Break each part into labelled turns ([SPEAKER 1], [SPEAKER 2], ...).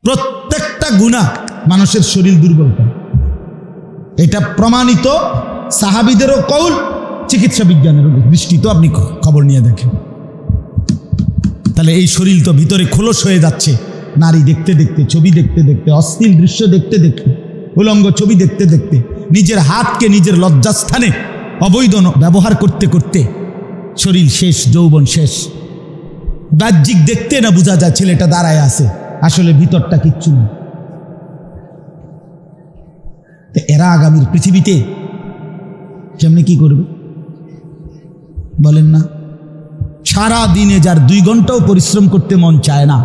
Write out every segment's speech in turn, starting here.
[SPEAKER 1] প্রত্যেকটা গুনাহ মানুষের শরীর দুর্বল করে। এটা প্রমাণিত সাহাবীদেরও কৌল, চিকিৎসা বিজ্ঞানের দৃষ্টিতে আপনি খবর নিয়ে দেখেন। তাহলে এই শরীর তো ভিতরে খোলস হয়ে যাচ্ছে, নারী দেখতে দেখতে, ছবি দেখতে দেখতে, অশ্লীল দৃশ্য দেখতে দেখতে, উলঙ্গ ছবি দেখতে দেখতে, নিজের হাতকে নিজের লজ্জাস্থানে অবৈধ ব্যবহার করতে করতে শরীর শেষ, যৌবন শেষ। বাহ্যিক দেখতে না বোঝা যায় ছেলেটা দাঁড়ায় আছে, আসলে ভিতরটা কিচ্ছু নেই। এরা আগামীর পৃথিবীতে কেমনি কি করবে বলেন না? সারা দিনে যার 2 ঘন্টাও পরিশ্রম করতে মন চায় না,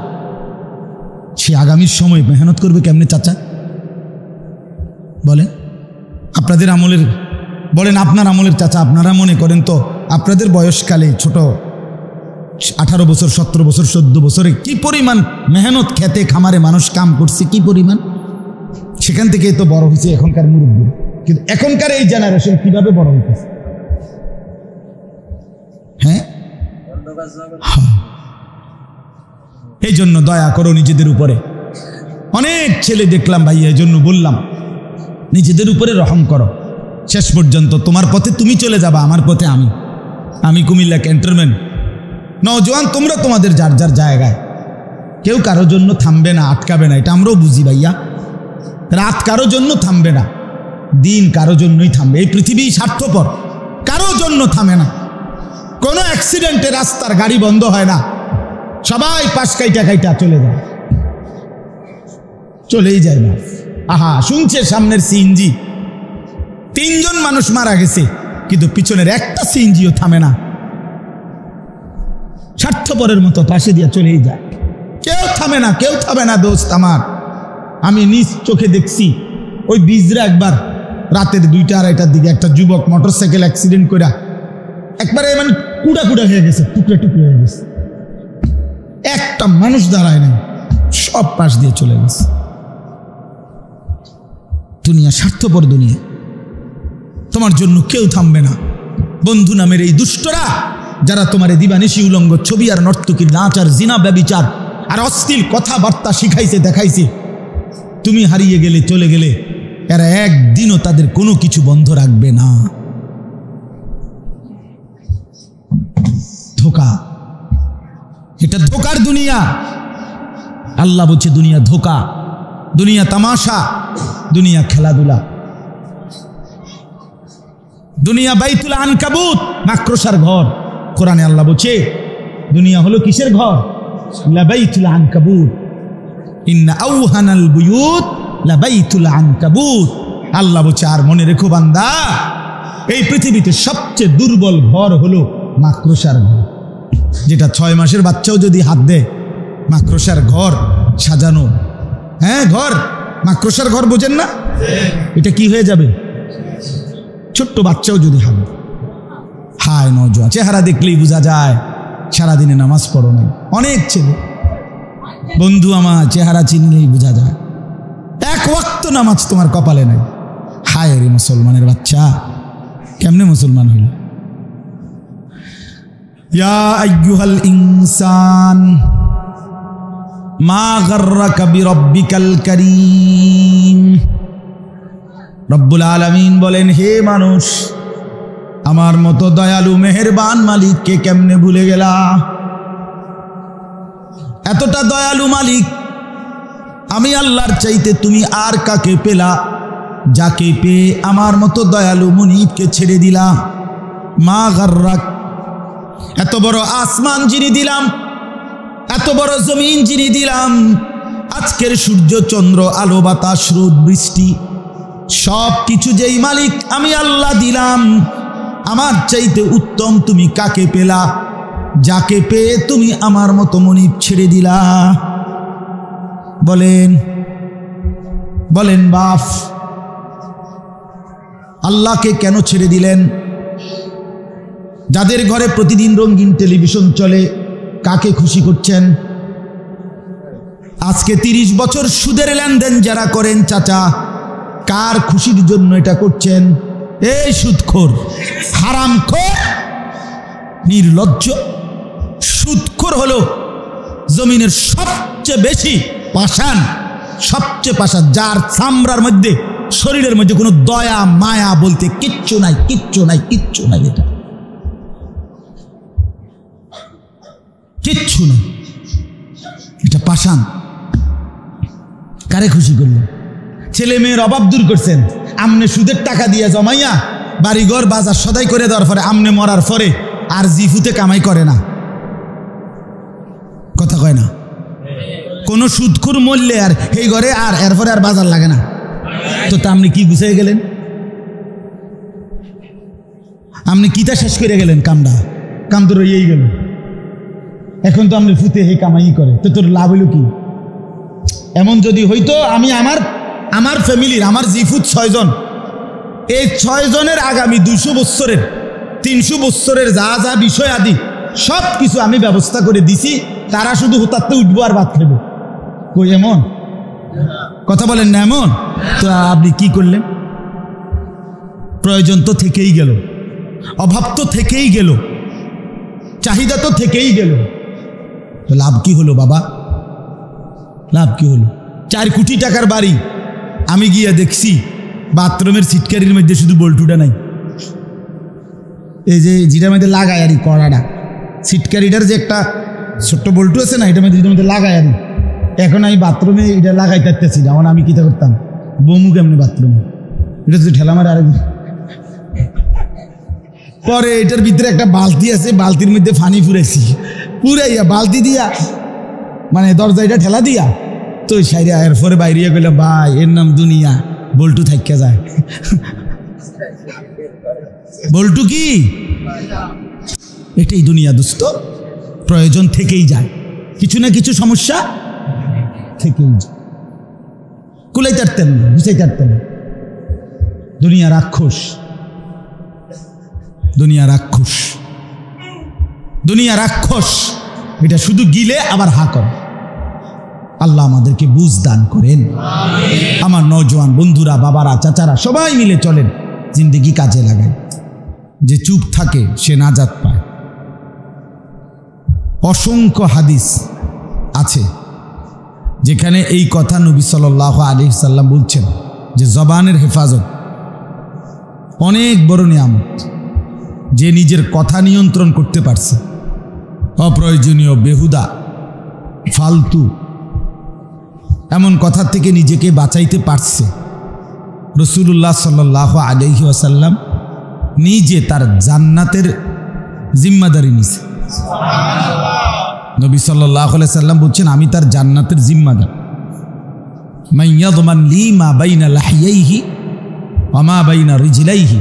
[SPEAKER 1] সে আগামীর সময় মেহনত করবে কেমনে চাচা বলেন? আপনাদের আমলের বলেন, আপনার আমলের চাচা, আপনারা মনে করেন তো আপনাদের বয়সকালে ছোট 18 বছর, 17 বছর, 14 বছরে কি পরিমাণ মেহনত খেতে খামারে মানুষ কাম করছে, কি পরিমাণ, সেখান থেকে তো বড় হয়েছে এখনকার মুরব্বী। কিন্তু এখনকার এই জেনারেশন কিভাবে বড় হইতেছে? হ্যাঁ, এই জন্য দয়া করো নিজেদের উপরে। অনেক ছেলে দেখলাম ভাই, এই জন্য বললাম নিজেদের উপরে রহম করো। শেষ পর্যন্ত তোমার পথে তুমি চলে যাবা, আমার পথে আমি কুমিল্লা ক্যান্টনমেন্ট। নওজোয়ান তোমরা তোমাদের যার যার জায়গায়, কেউ কারোর জন্য থামবে না, আটকাবে না, এটা আমরাও বুঝি ভাইয়া। রাত কারো জন্য থামবে না, দিন কারো জন্যই থামবে। এই পৃথিবী স্বার্থপর, কারো জন্য থামে না। কোনো অ্যাক্সিডেন্টে রাস্তার গাড়ি বন্ধ হয় না, সবাই পাশ কাইটা চলে যায়, চলেই যায় না। আহা, শুনছে সামনের সিএনজি, 3 জন মানুষ মারা গেছে, কিন্তু পিছনের একটা সিএনজিও থামে না, স্বার্থপরের মতো পাশে দিয়ে চলেই যায়। কেউ থামে না দোস্ত আমার। আমি নিজ চোখে দেখছি, ওই বিজরা একবার রাতের 2টা-2:30টার দিকে একটা যুবক মোটরসাইকেল অ্যাক্সিডেন্ট করে একবারে মানে কুড়া হয়ে গেছে, টুকরা হয়ে গেছে, একটা মানুষ দাঁড়ায় নাই, সব পাশ দিয়ে চলে গেছে। দুনিয়া স্বার্থপর দুনিয়া, তোমার জন্য কেউ থামবে না। বন্ধু নামের এই দুষ্টরা যারা তোমার দিবানিশি উলঙ্গ ছবি আর নর্তকীর নাচ আর জিনা ব্যভিচার আর অশ্লীল কথাবার্তা শিখাইছে, দেখাইছে, তুমি হারিয়ে গেলে, চলে গেলে, এরা একদিনও তাদের কোনো কিছু বন্ধ রাখবে না। ধোকা, এটা ধোকার দুনিয়া। আল্লাহ বলছে দুনিয়া ধোকা, দুনিয়া তামাশা, দুনিয়া খেলাধুলা, দুনিয়া বাইতুল আনকাবুত, মাকড়সার ঘর। কোরআনে আল্লাহ বলছে দুনিয়া হলো কিসের ঘর? লাবাইতুল আনকাবুত, ইন্না আওহানাল বুয়ুত লাবাইতুল আনকাবুত। আল্লাহ বলছে আর মনে রেখো বান্দা, এই পৃথিবীতে সবচেয়ে দুর্বল ঘর হলো মাকড়সার ঘর। যেটা 6 মাসের বাচ্চাও যদি হাত দেয়, মাকড়সার ঘর সাজানো, হ্যাঁ ঘর, মাকড়সার ঘর বোঝেন না? এটা কি হয়ে যাবে? ছোট্ট বাচ্চাও যদি হাত দেয়। হায় নওজোয়ান, চেহারা দেখলেই বোঝা যায় সারাদিনে নামাজ পড়ো নাই। অনেক ছেলে বন্ধু আমার, চেহারা চিনলেই বোঝা যায় 1 ওয়াক্ত নামাজ তোমার কপালে নাই। হায় রে মুসলমানের বাচ্চা, কেমনে মুসলমান হইল? ইয়া আইয়ুহাল ইনসান মা গাররাকা বিরব্বিকাল কারীম। রব্বুল আলামিন বলেন, হে মানুষ, আমার মতো দয়ালু মেহেরবান মালিককে কেমনে ভুলে গেলা? এতটা দয়ালু মালিক আমি আল্লাহর চাইতে তুমি আর কাকে পেলা, যাকে পেয়ে আমার মতো দয়ালু মুনিবকে ছেড়ে দিলা? মা গাররাক, এত বড় আসমান যিনি দিলাম, এত বড় জমিন যিনি দিলাম, আজকের সূর্য চন্দ্র আলো বাতাস রোদ বৃষ্টি সব কিছু যেই মালিক আমি আল্লাহ দিলাম, আমার চাইতে উত্তম তুমি কাকে পেলা, যাকে পেয়ে তুমি আমার মতো মুনিব ছেড়ে দিলা? বলেন বলেন বাপ, আল্লাহকে কেন ছেড়ে দিলেন? যাদের ঘরে প্রতিদিন রঙিন টেলিভিশন চলে, কাকে খুশি করছেন? আজকে 30 বছর সুদের লেনদেন যারা করেন চাচা, কার খুশির জন্য এটা করছেন? এই সুদখোর, হারামখোর, নির্লজ্জ। সুদখোর হলো জমিনের সবচেয়ে বেশি পাষাণ সবচেয়ে পাশান, যার চামড়ার মধ্যে শরীরের মধ্যে কোনো দয়া মায়া বলতে কিচ্ছু নাই, কিচ্ছু নাই, কিচ্ছু নাই, এটা কিচ্ছু নাই, এটা পাষাণ। কারে খুশি করলেন? ছেলে মেয়ের অভাব দূর করছেন, আমনে সুদের টাকা দিয়ে জমাইয়া বাড়িঘর বাজার সদাই করে দেওয়ার পরে আমনে মরার পরে আর জিফুতে কামাই করে না, কথা কয় না, কোনো সুদখোর মরলে আর এই ঘরে আর এরপরে আর বাজার লাগে না, তো তা আপনি কি গুছিয়ে গেলেন? আপনি কিটা শেষ করে গেলেন? কাম তো রয়েই গেল, এখন তো আপনি ফুতে হে কামাই করে, তো তোর লাভ হইল কি? এমন যদি হইতো আমি আমার ফ্যামিলির, আমার জিফুত 6 জন, এই 6 জনের আগামী 200 বৎসরের 300 বৎসরের যা যা বিষয় আদি সব কিছু আমি ব্যবস্থা করে দিছি, তারা শুধু হুতাতে উঠবো আর ভাত খেব। কই এমন কথা বলেন না? এমন তো আপনি কি করলেন? প্রয়োজন তো থেকেই গেল, অভাব তো থেকেই গেল, চাহিদা তো থেকেই গেল, তো লাভ কি হলো বাবা? লাভ কি হলো? 4 কোটি টাকার বাড়ি, আমি গিয়া দেখছি বাথরুমের সিটকারির মধ্যে শুধু বল্টুটা নাই, এই যে যেটার মধ্যে লাগায় আরি কড়াটা, সিটকারিটার যে একটা ছোট্ট বল্টু আছে না, এটার মধ্যে লাগায় আরি। এখন আমি বাথরুমে এটা লাগাই থাকতেছি না, আমি কিতা করতাম? বমু কেমনি বাথরুমে, এটা যদি ঠেলা মারে আরেক। পরে এটার ভিতরে একটা বালতি আছে, বালতির মধ্যে পানি ফুরাইছি, পুরাইয়া বালতি দিয়া মানে দরজা এটা ঠেলা দিয়া তো সাইরে এরপরে বাইরে গেলাম, ভাই এর নাম দুনিয়া, বল্টু থাইকা যায়। বল্টু কি? এটাই দুনিয়া দোস্ত, প্রয়োজন থেকেই যায়, কিছু না কিছু সমস্যা থেকেই যায়, কুলাই তারতেন না, বুঝাই তারতেন। দুনিয়া রাক্ষস, দুনিয়া রাক্ষস, দুনিয়া রাক্ষস, এটা শুধু গিলে আবার হা করে। আল্লাহ আমাদেরকে বুঝ দান করেন। আমার নওজোয়ান বন্ধুরা, বাবারা, চাচারা সবাই মিলে চলেন, জিন্দেগি কাজে লাগায়। যে চুপ থাকে সে নাজাত পায়। অসংখ্য হাদিস আছে যেখানে এই কথা নবী সাল্লাল্লাহু আলাইহি সাল্লাম বলছেন যে জবানের হেফাজত অনেক বড় নিয়ামত। যে নিজের কথা নিয়ন্ত্রণ করতে পারছে, অপ্রয়োজনীয় বেহুদা ফালতু এমন কথা থেকে নিজেকে বাঁচাইতে পারছে, রাসূলুল্লাহ সাল্লাল্লাহু আলাইহি ওয়াসাল্লাম নিজে তার জান্নাতের জিম্মাদারি নিছে। নবী সাল্লাল্লাহু আলাইহি সাল্লাম বলছেন, আমি তার জান্নাতের জিম্মাদার। মান ইয়াযমান লি মা বাইনা লাহিয়াইহি ওয়া মা বাইনা রিজলাইহি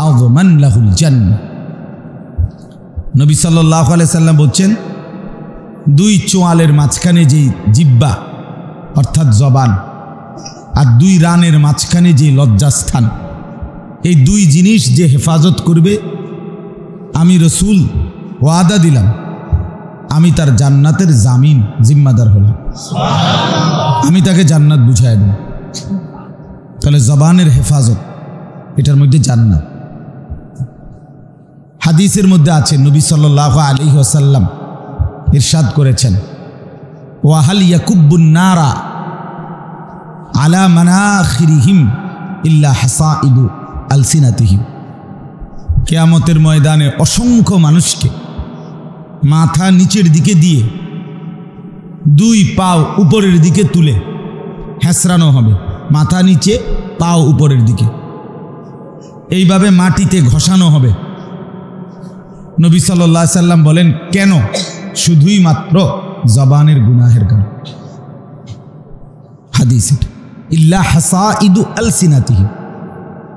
[SPEAKER 1] আযমান লাহুল জান্নাহ। নবী সাল্লাল্লাহু আলাইহি সাল্লাম বলছেন, 2 চোয়ালের মাঝখানে যে জিহ্বা অর্থাৎ জবান, আর 2 রানের মাঝখানে যে লজ্জাস্থান, এই 2 জিনিস যে হেফাজত করবে, আমি রাসূল ওয়াদা দিলাম, আমি তার জান্নাতের জামিন জিম্মাদার হলাম, আমি তাকে জান্নাত বুঝাই দেব। তাহলে জবানের হেফাজত, এটার মধ্যে জান্নাত। হাদিসের মধ্যে আছে নবী সাল্লাল্লাহু আলাইহি ওয়াসাল্লাম ইরশাদ করেছেন, ওয়াহাল ইয়াকুব্বুন নারা আলা মানাখিরিহিম ইল্লা হাসাইদু আলসিনাতিহিম। কিয়ামতের ময়দানে অসংখ্য মানুষকে মাথা নিচের দিকে দিয়ে 2 পাও উপরের দিকে তুলে হেসরানো হবে, মাথা নিচে পাও উপরের দিকে, এইভাবে মাটিতে ঘষানো হবে। নবী সাল্লাল্লাহু আলাইহি সাল্লাম বলেন, কেন? শুধুই মাত্র জবানের গুনাহের কারণে। হাদিস ইল্লা হাসাইদু আলসিনাতিহিম,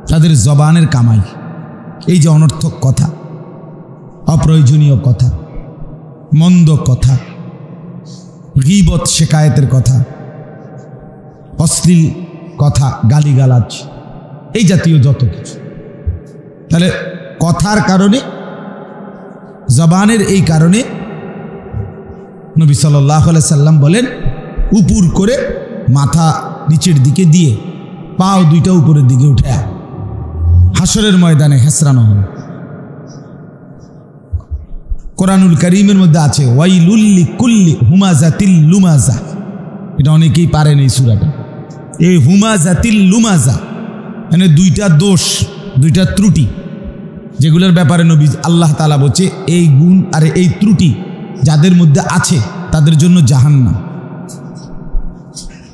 [SPEAKER 1] তাদের জবানের কামাই, এই যে অনর্থক কথা, অপ্রয়োজনীয় কথা, মন্দ কথা, গীবত শিকায়েতের কথা, অশ্লীল কথা, গালিগালাজ, এই জাতীয় যত কিছু। তাহলে কথার কারণে, জবানের এই কারণে নবী সাল্লাল্লাহু আলাইহি সাল্লাম বলেন, উপর করে মাথা নিচের দিকে দিয়ে পাও 2টা উপরের দিকে উঠে হাসরের ময়দানে হেসরানো হবে। কোরআনুল কারীমের মধ্যে আছে, ওয়াইলুল লিকুল্লি হুমাযাতিল লুমাযা, এটা অনেকেই পারেন এই সূরাটা। এই হুমাজাতিল লুমাজা মানে দুইটা দোষ, দুইটা ত্রুটি, যেগুলোর ব্যাপারে নবী আল্লাহ তাআলা বলছে এই গুণ আর এই ত্রুটি যাদের মধ্যে আছে তাদের জন্য জাহান্নাম।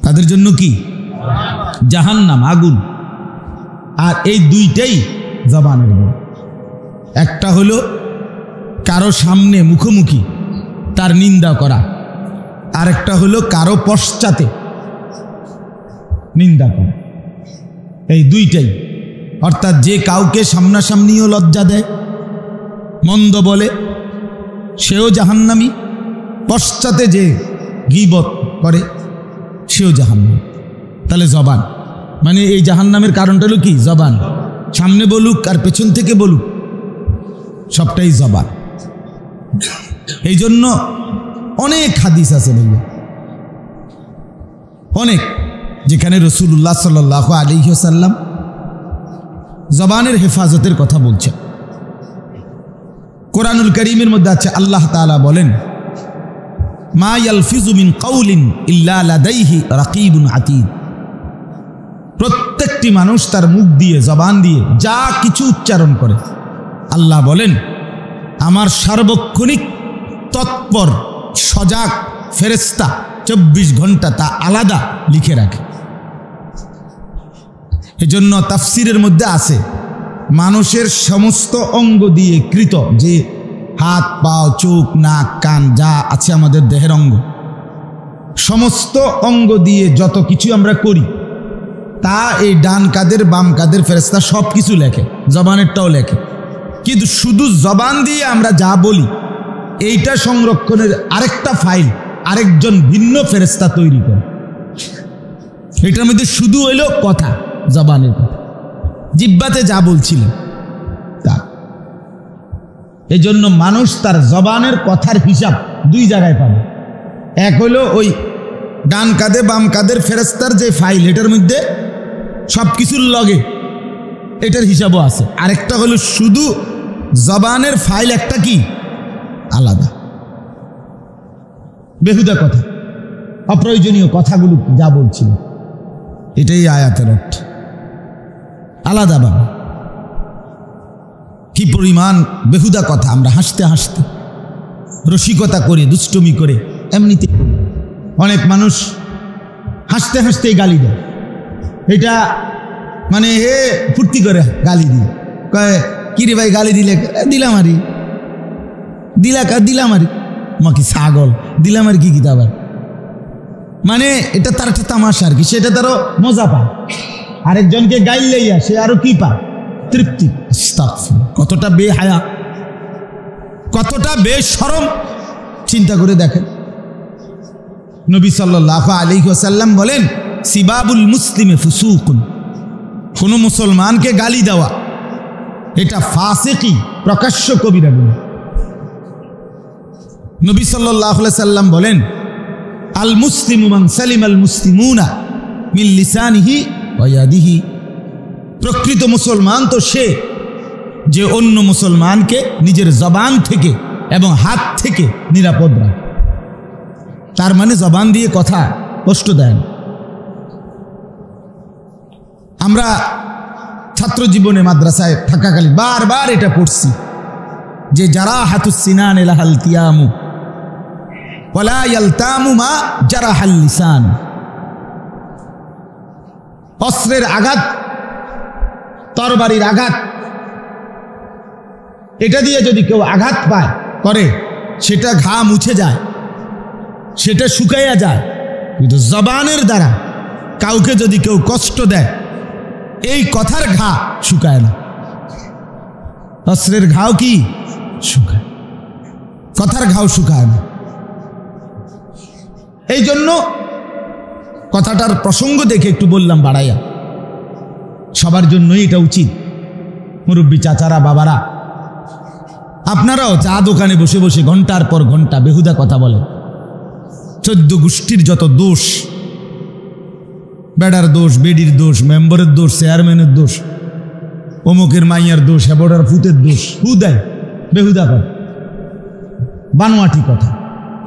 [SPEAKER 1] তাদের জন্য কি? জাহান্নাম, আগুন। আর এই দুইটাই জবানের গুণ। একটা হলো কারো সামনে মুখোমুখি তার নিন্দা করা, আর একটা হলো কারো পশ্চাতে নিন্দা করা। এই দুইটাই, অর্থাৎ যে কাউকে সামনাসামনিও লজ্জা দেয়, মন্দ বলে, সেও জাহান্নামী, পশ্চাতে যে গীবত করে সেও জাহান্নামী। তাহলে জবান মানে এই জাহান্নামের কারণটা হলো কি? জবান। সামনে বলুক আর পেছন থেকে বলুক, সবটাই জবান। এই জন্য অনেক হাদিস আছে ভাইয়া, অনেক, যেখানে রাসূলুল্লাহ সাল্লাল্লাহু আলাইহি ওয়াসাল্লাম জবানের হেফাজতের কথা বলছেন। কোরআনুল কারীমের মধ্যে আছে আল্লাহ তাআলা বলেন, মা ইয়ালফিজু মিন কাউলিন ইল্লা লাদাইহি রাকিবুন আতীদ। প্রত্যেকটি মানুষ তার মুখ দিয়ে, জবান দিয়ে যা কিছু উচ্চারণ করে, আল্লাহ বলেন আমার সার্বক্ষণিক তৎপর সজাগ ফেরেশতা 24 ঘন্টা তা আলাদা লিখে রাখে। এজন্য তাফসিরের মধ্যে আছে মানুষের সমস্ত অঙ্গ দিয়ে কৃত, যে হাত, পা, চোখ, নাক, কান যা আছে আমাদের দেহের অঙ্গ, সমস্ত অঙ্গ দিয়ে যত কিছু আমরা করি তা এই ডান কাদের বাম কাদের ফেরেশতা সব কিছু লেখে, জবানেরটাও লেখে। কিন্তু শুধু জবান দিয়ে আমরা যা বলি এইটা সংরক্ষণের আরেকটা ফাইল আরেকজন ভিন্ন ফেরেশতা তৈরি করে। এটার মধ্যে শুধু হইল কথা, জবানের কথা, জিহ্বাতে যা বলছিলেন তা। এই জন্য মানুষ তার জবানের কথার হিসাব দুই জায়গায় পাবে। এক হলো ওই ডান কাঁধে বাম কাঁধের ফেরেশতার যে ফাইল, এটার মধ্যে সব কিছুর লগে এটার হিসাবও আছে। আরেকটা হলো শুধু জবানের ফাইল একটা কি আলাদা, বেহুদা কথা, অপ্রয়োজনীয় কথাগুলো যা বলছিল, এটাই আয়াতের অর্থ। আলাদা ভাবে কি পরিমাণ বেহুদা কথা আমরা হাসতে হাসতে, রসিকতা করে, দুষ্টমি করে, এমনিতে অনেক মানুষ হাসতে হাসতে গালি দেয়। এটা মানে হে ফুর্তি করে গালি দিয়ে কয়, কিরে ভাই গালি দিলে? দিলাম আরি, দিলাম আরি, মাকি ছাগল দিলাম আর কি আবার, মানে এটা তার একটা তামাশা আর কি, সেটা তারও মজা পায়। আরেকজনকে গাইল লইয়া সে আরো কি পায়? তৃপ্তি। কতটা বেহায়া, কতটা বেশরম, চিন্তা করে দেখেন। নবী সাল্লাল্লাহু আলাইহি ওয়াসাল্লাম বলেন, সিবাবুল মুসলিমে ফুসুকুন, কোন মুসলমানকে গালি দেওয়া এটা ফাসিকি, প্রকাশ্য কবিরা গুনাহ। নবী সাল্লাল্লাহু আলাইহি ওয়াসাল্লাম বলেন, আল মুসলিমু মান সালিমাল মুসলিমুনা মিন লিসানিহি ওয়া ইয়াদিহি। প্রকৃত মুসলমান তো সে যে অন্য মুসলমানকে নিজের জবান থেকে এবং হাত থেকে নিরাপদ রাখে। তার মানে জবান দিয়ে কথা কষ্ট দেয় না। আমরা ছাত্র জীবনে মাদ্রাসায় থাকাকালীন বারবার এটা পড়ছি যে যারা হাতুস সিনান লাহালতিয়ামু ওয়ালা ইয়ালতামু মা জারাহাল লিসান। অস্ত্রের আঘাত, তরবারির আঘাত, এটা দিয়ে যদি কেউ আঘাত পায় করে, সেটা ঘা মুছে যায়, সেটা শুকাইয়া যায়। কিন্তু জবানের দ্বারা কাউকে যদি কেউ কষ্ট দেয়, এই কথার ঘা শুকায় না। অস্ত্রের ঘাও কি শুকায়, কথার ঘাও শুকায় না। এই জন্য কথাটার প্রসঙ্গ দেখে একটু বললাম বাড়াইয়া, সবার জন্যই এটা উচিত। মুরব্বী চাচারা, বাবারা, আপনারাও চা দোকানে বসে বসে ঘন্টার পর ঘন্টা বেহুদা কথা বলেন। 14 গোষ্ঠীর যত দোষ, বেড়ার দোষ, বেডির দোষ, মেম্বারের দোষ, চেয়ারম্যানের দোষ, অমুকের মাইয়ার দোষ, হেবড়ার ফুতের দোষ, হুদায় বেহুদা কথা, বানোয়াটি কথা,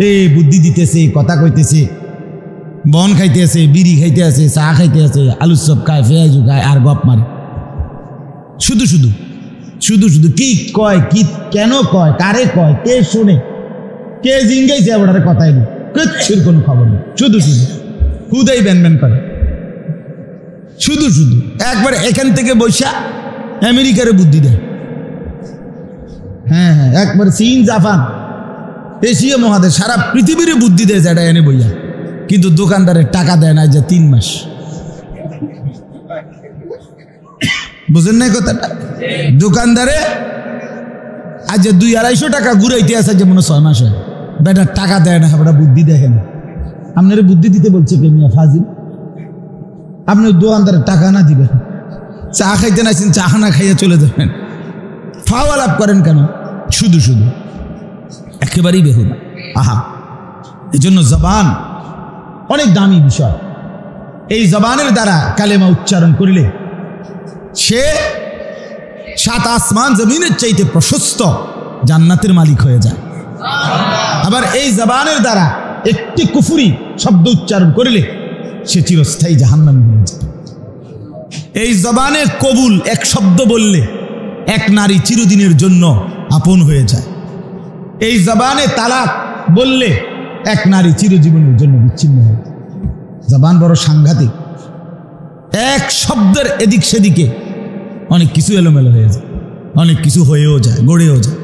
[SPEAKER 1] এ বুদ্ধি দিতেছে, কথা কইতেছে, বন খাইতে আছে, বিড়ি খাইতে আছে, চা খাইতে আছে, আলুর চপ খায়, পেঁয়াজু খায়, আর গপ মারে। শুধু শুধু শুধু শুধু কি কয়, কি কেন কয়, কারে কয়, কে শোনে, কে জিঙ্গাইছে ওটার কথাই নেই, কিচ্ছুর কোনো খবর নেই। শুধু শুধু হুদাই ব্যান ব্যান করে, শুধু শুধু একবার এখান থেকে বৈশা আমেরিকারে বুদ্ধি দেয়। হ্যাঁ হ্যাঁ, একবার চীন, জাপান, এশিয়া মহাদেশ, সারা পৃথিবীর বুদ্ধি দেয় যেটা এনে বইয়া, কিন্তু দোকানদারের টাকা দেয় না যে 3 মাস। বুঝেন নাই কথাটা? দোকানদারে আজ 200-250 টাকা ঘুরাইতে আছে যেমন 6 মাস হয়, বেটার টাকা দেয় না, বেটা বুদ্ধি দেখেন। আপনার বুদ্ধি দিতে বলছে কে মিয়া ফাজিল? আপনি দোকানদারের টাকা না দিবেন, চা খাইতে নাইছেন, চা না খাইয়া চলে যাবেন, ফাওয়া লাভ করেন কেন? শুধু শুধু একেবারেই বেহুদা। আহা, এই জন্য জবান অনেক দামি বিষয়। এই জবানের দ্বারা কালেমা উচ্চারণ করিলে সে 7 আসমান জমিনের চাইতে প্রশস্ত জান্নাতের মালিক হয়ে যায়। আবার এই জবানের দ্বারা একটি কুফরি শব্দ উচ্চারণ করিলে সে চিরস্থায়ী জাহান্নামী হয়ে যায়। এই জবানে কবুল এক শব্দ বললে এক নারী চিরদিনের জন্য আপন হয়ে যায়। এই জবানে তালাক বললে এক নারী চিরজীবনের জন্য বিচ্ছিন্ন হয়। জবান বড় সাংঘাতিক। এক শব্দের এদিক সেদিকে অনেক কিছু এলোমেলো হয়ে যায়, অনেক কিছু হয়েও যায়, গড়েও যায়।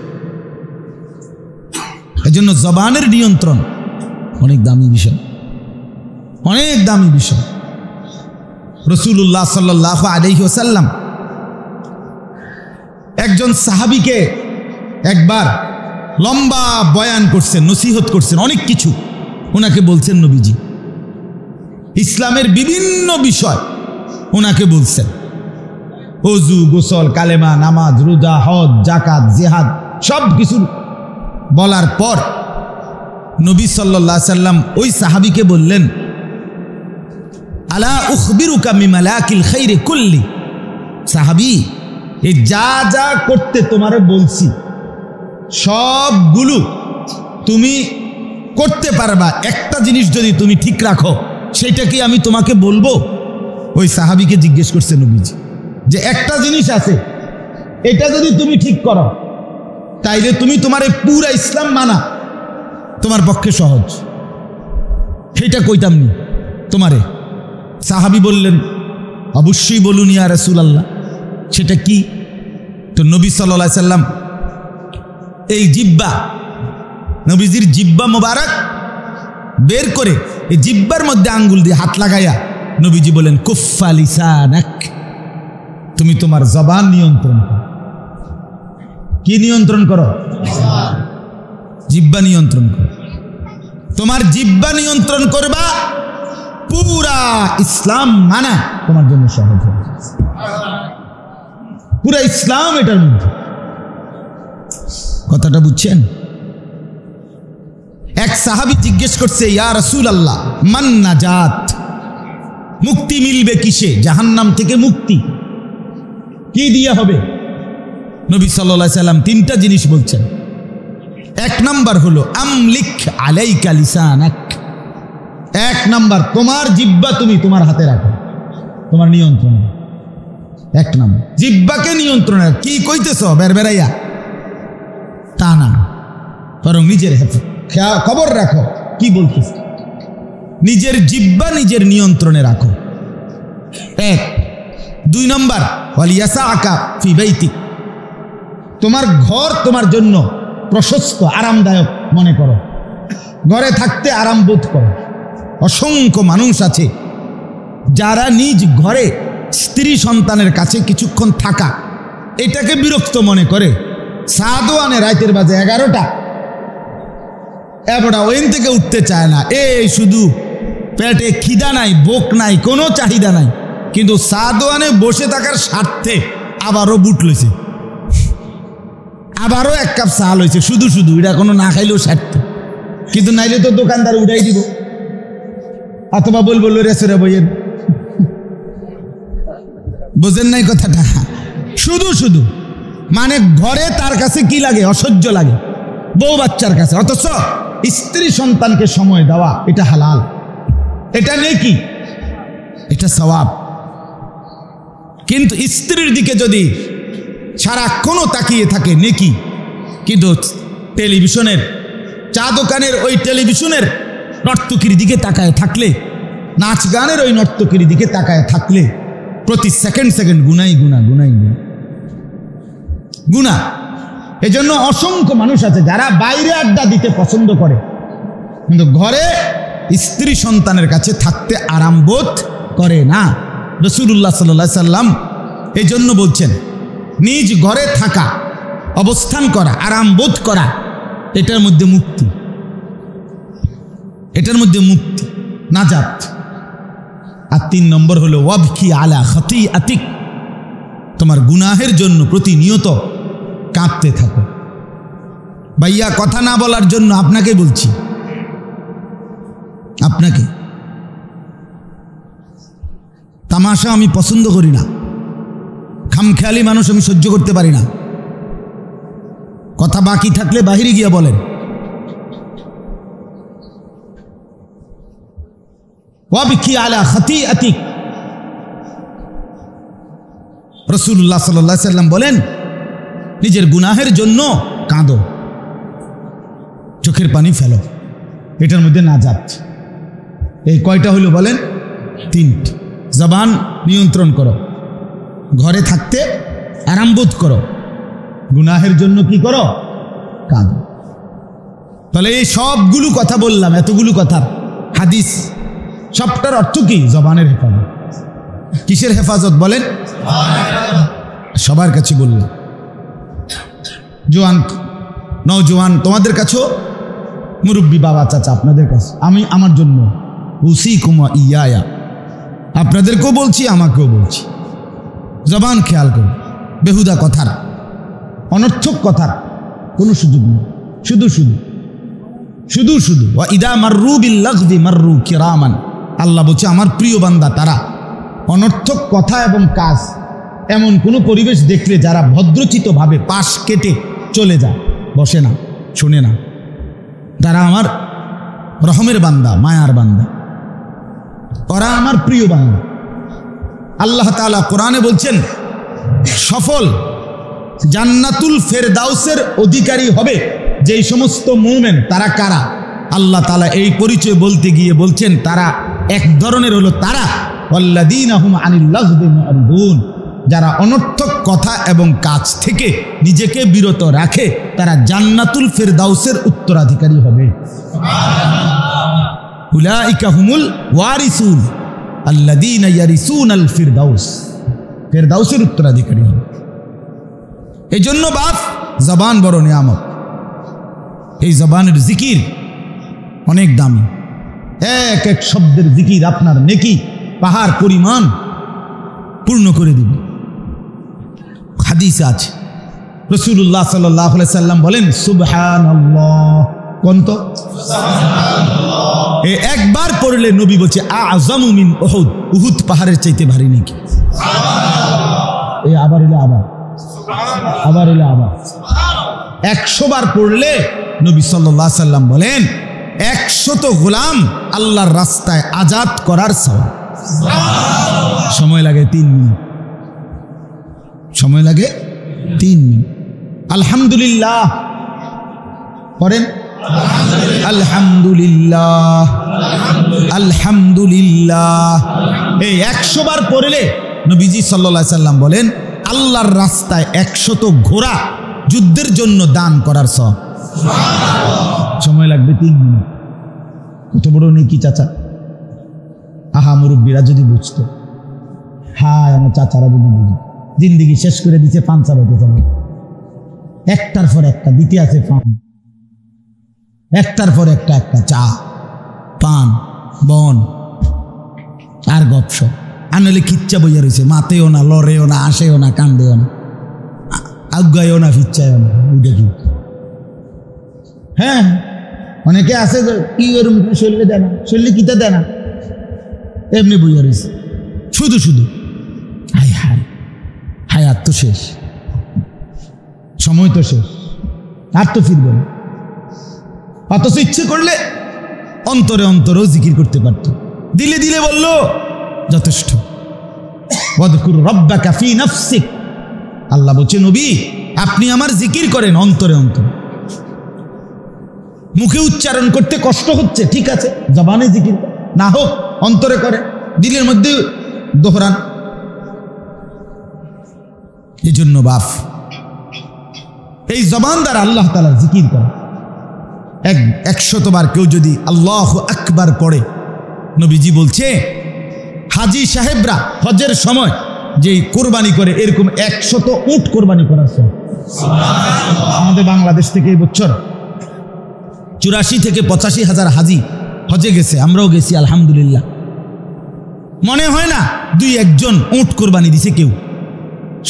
[SPEAKER 1] এই জন্য জবানের নিয়ন্ত্রণ অনেক দামি বিষয়, অনেক দামি বিষয়। রাসূলুল্লাহ সাল্লাল্লাহু আলাইহি ওয়াসাল্লাম একজন সাহাবীকে একবার লম্বা বয়ান করছেন, নসিহত করছেন, অনেক কিছু ওনাকে বলছেন নবীজি। ইসলামের বিভিন্ন বিষয় ওনাকে বলছেন, ওযু, গোসল, কালেমা, নামাজ, রোজা, হজ, যাকাত, জিহাদ, সব কিছু বলার পর নবী সাল্লাল্লাহু আলাইহি সাল্লাম ওই সাহাবীকে বললেন, আলা উখবিরুকা মিমালাকিল খাইরি কুল্লি। সাহাবী, এই যা যা করতে তোমারে বলছি সবগুলো তুমি করতে পারবা, একটা জিনিস যদি তুমি ঠিক রাখো সেটা কি আমি তোমাকে বলবো? ওই সাহাবীকে জিজ্ঞেস করছে নবীজি যে একটা জিনিস আছে, এটা যদি তুমি ঠিক করো তাইলে তুমি তোমার পুরা ইসলাম মানা তোমার পক্ষে সহজ। সেটা কইতাম নি তোমারে। সাহাবী বললেন, অবশ্যই বলুন ইয়া রাসূলুল্লাহ, সেটা কি? তো নবী সাল্লাল্লাহু আলাইহি সাল্লাম এই জিব্বা, নবীজির জিব্বা মোবারক বের করে এই জিব্বার মধ্যে আঙ্গুল দিয়ে হাত লাগাইয়া নবীজি বলেন, কুফা লিসানাক, তুমি তোমার জবান নিয়ন্ত্রণ করো। কি নিয়ন্ত্রণ করো? জিব্বা নিয়ন্ত্রণ করো। তোমার জিব্বা নিয়ন্ত্রণ করবা, পুরা ইসলাম মানা তোমার জন্য সহজ হবে। পুরা ইসলাম এটার মধ্যে। কথাটা বুঝছেন? এক সাহাবী জিজ্ঞেস করছে, ইয়া রাসূলুল্লাহ, মান নাজাত, মুক্তি মিলবে কিসে? জাহান্নাম থেকে মুক্তি কি দিয়ে হবে? নবী সাল্লাল্লাহু আলাইহি সাল্লাম 3টা জিনিস বলছেন। 1 নাম্বার হলো আমলিক আলাইকা লিসানাক। 1 নাম্বার, তোমার জিহ্বা তুমি তোমার হাতে রাখো, তোমার নিয়ন্ত্রণ। 1 নাম্বার, জিহ্বাকে নিয়ন্ত্রণ। কি কইতেছ বেরবেরাইয়া তা না, বরং নিজের খবর রাখো কি বলতেছ, নিজের জিহ্বা নিজের নিয়ন্ত্রণে রাখো। 1। 2 নাম্বার, ওয়ালিয়াসাকা ফি বাইতিক, তোমার ঘর তোমার জন্য প্রশস্ত আরামদায়ক মনে করো, ঘরে থাকতে আরাম বোধ করো। অসংখ্য মানুষ আছে যারা নিজ ঘরে স্ত্রী সন্তানের কাছে কিছুক্ষণ থাকা এটাকে বিরক্ত মনে করে। সাদও আনে রাতের বাজে 11টা, এবারটা ওইন থেকে উঠতে চায় না। এই শুধু পেটে খিদা নাই, বোক নাই, কোনো চাহিদা নাই, কিন্তু সাদও আনে বসে থাকার স্বার্থে আবারও বুট লইছে, আবারও 1 কাপ চা লইছে, শুধু শুধু। এটা কোনো না খাইলেও স্বার্থ, কিন্তু নাইলে তো দোকানদার উঠাই দিব, অথবা বলবো রেসরে বইয়ের। বুঝেন নাই কথাটা? শুধু শুধু মানে ঘরে তার কাছে কি লাগে? অসহ্য লাগে বউ বাচ্চার কাছে, অথচ স্ত্রী সন্তানকে সময় দেওয়া এটা হালাল। এটা নেকি, এটা সওয়াব। কিন্তু স্ত্রীর দিকে যদি সারাক্ষণও তাকিয়ে থাকে নেকি, কিন্তু টেলিভিশনের চা দোকানের ওই টেলিভিশনের নর্তকীর দিকে তাকায় থাকলে, নাচ গানের ওই নর্তকীর দিকে তাকায় থাকলে প্রতি সেকেন্ড সেকেন্ড গুনাই গুণা গুনাই গুণা গুণা। এজন্য অসংখ্য মানুষ আছে যারা বাইরে আড্ডা দিতে পছন্দ করে, কিন্তু ঘরে স্ত্রী সন্তানের কাছে থাকতে আরাম বোধ করে না। রাসূলুল্লাহ সাল্লাল্লাহু আলাইহি সাল্লাম এই জন্য বলছেন, নিজ ঘরে থাকা, অবস্থান করা, আরাম বোধ করা, এটার মধ্যে মুক্তি, এটার মধ্যে মুক্তি, নাজাত। আর 3 নম্বর হলো ওয়াবকি আলা খাতিআতিক, তোমার গুনাহের জন্য প্রতিনিয়ত কাঁদতে থাকো। ভাইয়া কথা না বলার জন্য আপনাকে বলছি, আপনাকে। তামাশা আমি পছন্দ করি না, খামখেয়ালি মানুষ আমি সহ্য করতে পারি না। কথা বাকি থাকলে বাহিরে গিয়া বলেন। ওয়াবকি আলা খাতিআতিক, রাসূলুল্লাহ সাল্লাল্লাহু আলাইহি সাল্লাম বলেন, নিজের গুনাহের জন্য কাঁদো, চোখের পানি ফেলো, এটার মধ্যে নাজাত। এই কয়টা হইল বলেন? 3টি। জবান নিয়ন্ত্রণ করো, ঘরে থাকতে আরাম বোধ করো, গুনাহের জন্য কি করো? কাঁদো। তাহলে এই সবগুলো কথা বললাম, এতগুলো কথা হাদিস, সবটার অর্থ কি? জবানের হেফাজত। কিসের হেফাজত বলেন? সবার কাছে বললাম। জোয়ান নওজোয়ান তোমাদের কাছেও, মুরব্বী বাবা চাচা আপনাদের কাছে, আমি আমার জন্য উসিকুম ওয়া ইয়া, আপনাদেরকেও বলছি আমাকেও বলছি, জবান খেয়াল করুন। বেহুদা কথার, অনর্থক কথার কোনো সুযোগ নেই। শুধু শুধু শুধু শুধু ওয়া ইদা মাররু বিল লাগযি মাররু কিরামান, আল্লাহ বলছে আমার প্রিয় বান্দা তারা অনর্থক কথা এবং কাজ, এমন কোনো পরিবেশ দেখলে যারা ভদ্রচিতভাবে পাশ কেটে চলে যায়, বসে না, শুনে না, তারা আমার রহমের বান্দা, মায়ার বান্দা, ওরা আমার প্রিয় বান্দা। আল্লাহ তাআলা কোরআনে বলছেন, সফল জান্নাতুল ফেরদাউসের অধিকারী হবে যেই সমস্ত মুমিন। তারা কারা? আল্লাহ তাআলা এই পরিচয় বলতে গিয়ে বলছেন তারা এক ধরনের হলো তারা ওয়াল্লাযীনা হুম আনিল লাগযি মু'রিদুন, যারা অনর্থক কথা এবং কাজ থেকে নিজেকে বিরত রাখে, তারা জান্নাতুল ফেরদাউসের উত্তরাধিকারী হবে। উলাইকা হুমুল ওয়ারিসুন আল্লাযীনা ইয়ারিসুনাল ফিরদাউস, ফেরদাউসের উত্তরাধিকারী হবে। এই জন্য বাপ, জবান বড় নিয়ামত। এই জবানের জিকির অনেক দামি, এক এক শব্দের জিকির আপনার নেকি পাহাড় পরিমাণ পূর্ণ করে দিবে। হাদিসে আছে, রাসূলুল্লাহ সাল্লাল্লাহু আলাইহি সাল্লাম বলেন, সুবহানাল্লাহ, কোন তো এই একবার পড়লে নবী বলছে আযমু মিন উহুদ, উহুদ পাহাড়ের চাইতে ভারী নাকি। এই আবার হলো আবার, আবার হলো আবার। 100 বার পড়লে নবী সাল্লাল্লাহু আলাইহি সাল্লাম বলেন 100 গোলাম আল্লাহর রাস্তায় আজাদ করার সওয়াব। সময় লাগে 3 মিনিট, সময় লাগে 3 মিনিট। আলহামদুলিল্লাহ পড়েন, আলহামদুলিল্লাহ আলহামদুলিল্লাহ। এই 100 বার পড়লে নবীজি সাল্লাল্লাহু আলাইহি সাল্লাম বলেন আল্লাহর রাস্তায় 100 ঘোড়া যুদ্ধের জন্য দান করার সওয়াব। সময় লাগবে 3 মিনিট। কত বড় নেকি চাচা! আহা, মুরব্বীরা যদি বুঝতো, হায় আমার চাচারা যদি বুঝতো, জিন্দিগি শেষ করে দিচ্ছে পাঞ্চা হতে যাবে, একটার পর একটা দিতে আছে পান, একটার পর একটা, একটা চা, পান, বন আর গপসপ। আনলে খিচ্চা বইয়া রয়েছে, মাতেও না, লড়েও না, আসেও না, কান্দেও না, আজ্ঞায়ও না, ফিচ্ছায়ও না। দেখি হ্যাঁ, অনেকে আছে কি ওরম শরীরে দেয় না, শরীরে কিতা দেয় না, এমনি বইয়া রয়েছে শুধু শুধু। হায় হায়, হায়াত তো শেষ, সময় তো শেষ, আর তো ফিরবে না। অথচ ইচ্ছে করলে অন্তরে অন্তরেও জিকির করতে পারত, দিলে দিলে বলল যথেষ্ট। ওয়াযকুর রাব্বাকা ফী নাফসিক, আল্লাহ বলছে নবী আপনি আমার জিকির করেন অন্তরে অন্তরে। মুখে উচ্চারণ করতে কষ্ট হচ্ছে, ঠিক আছে, জবানে জিকির না হোক অন্তরে করে, দিলের মধ্যে দোহরান। এই জন্য বাপ এই জবান দ্বারা আল্লাহ তাআলার জিকির করে। 100 বার কেউ যদি আল্লাহু আকবার পড়ে, নবীজি বলছে হাজি সাহেবরা হজের সময় যে কোরবানি করে এরকম 100 উট কোরবানি করার সময়। আমাদের বাংলাদেশ থেকে এই বছর 84 থেকে 85 হাজার হাজি হজে গেছে, আমরাও গেছি আলহামদুলিল্লাহ। মনে হয় না 2-1 জন উট কোরবানি দিছে কেউ,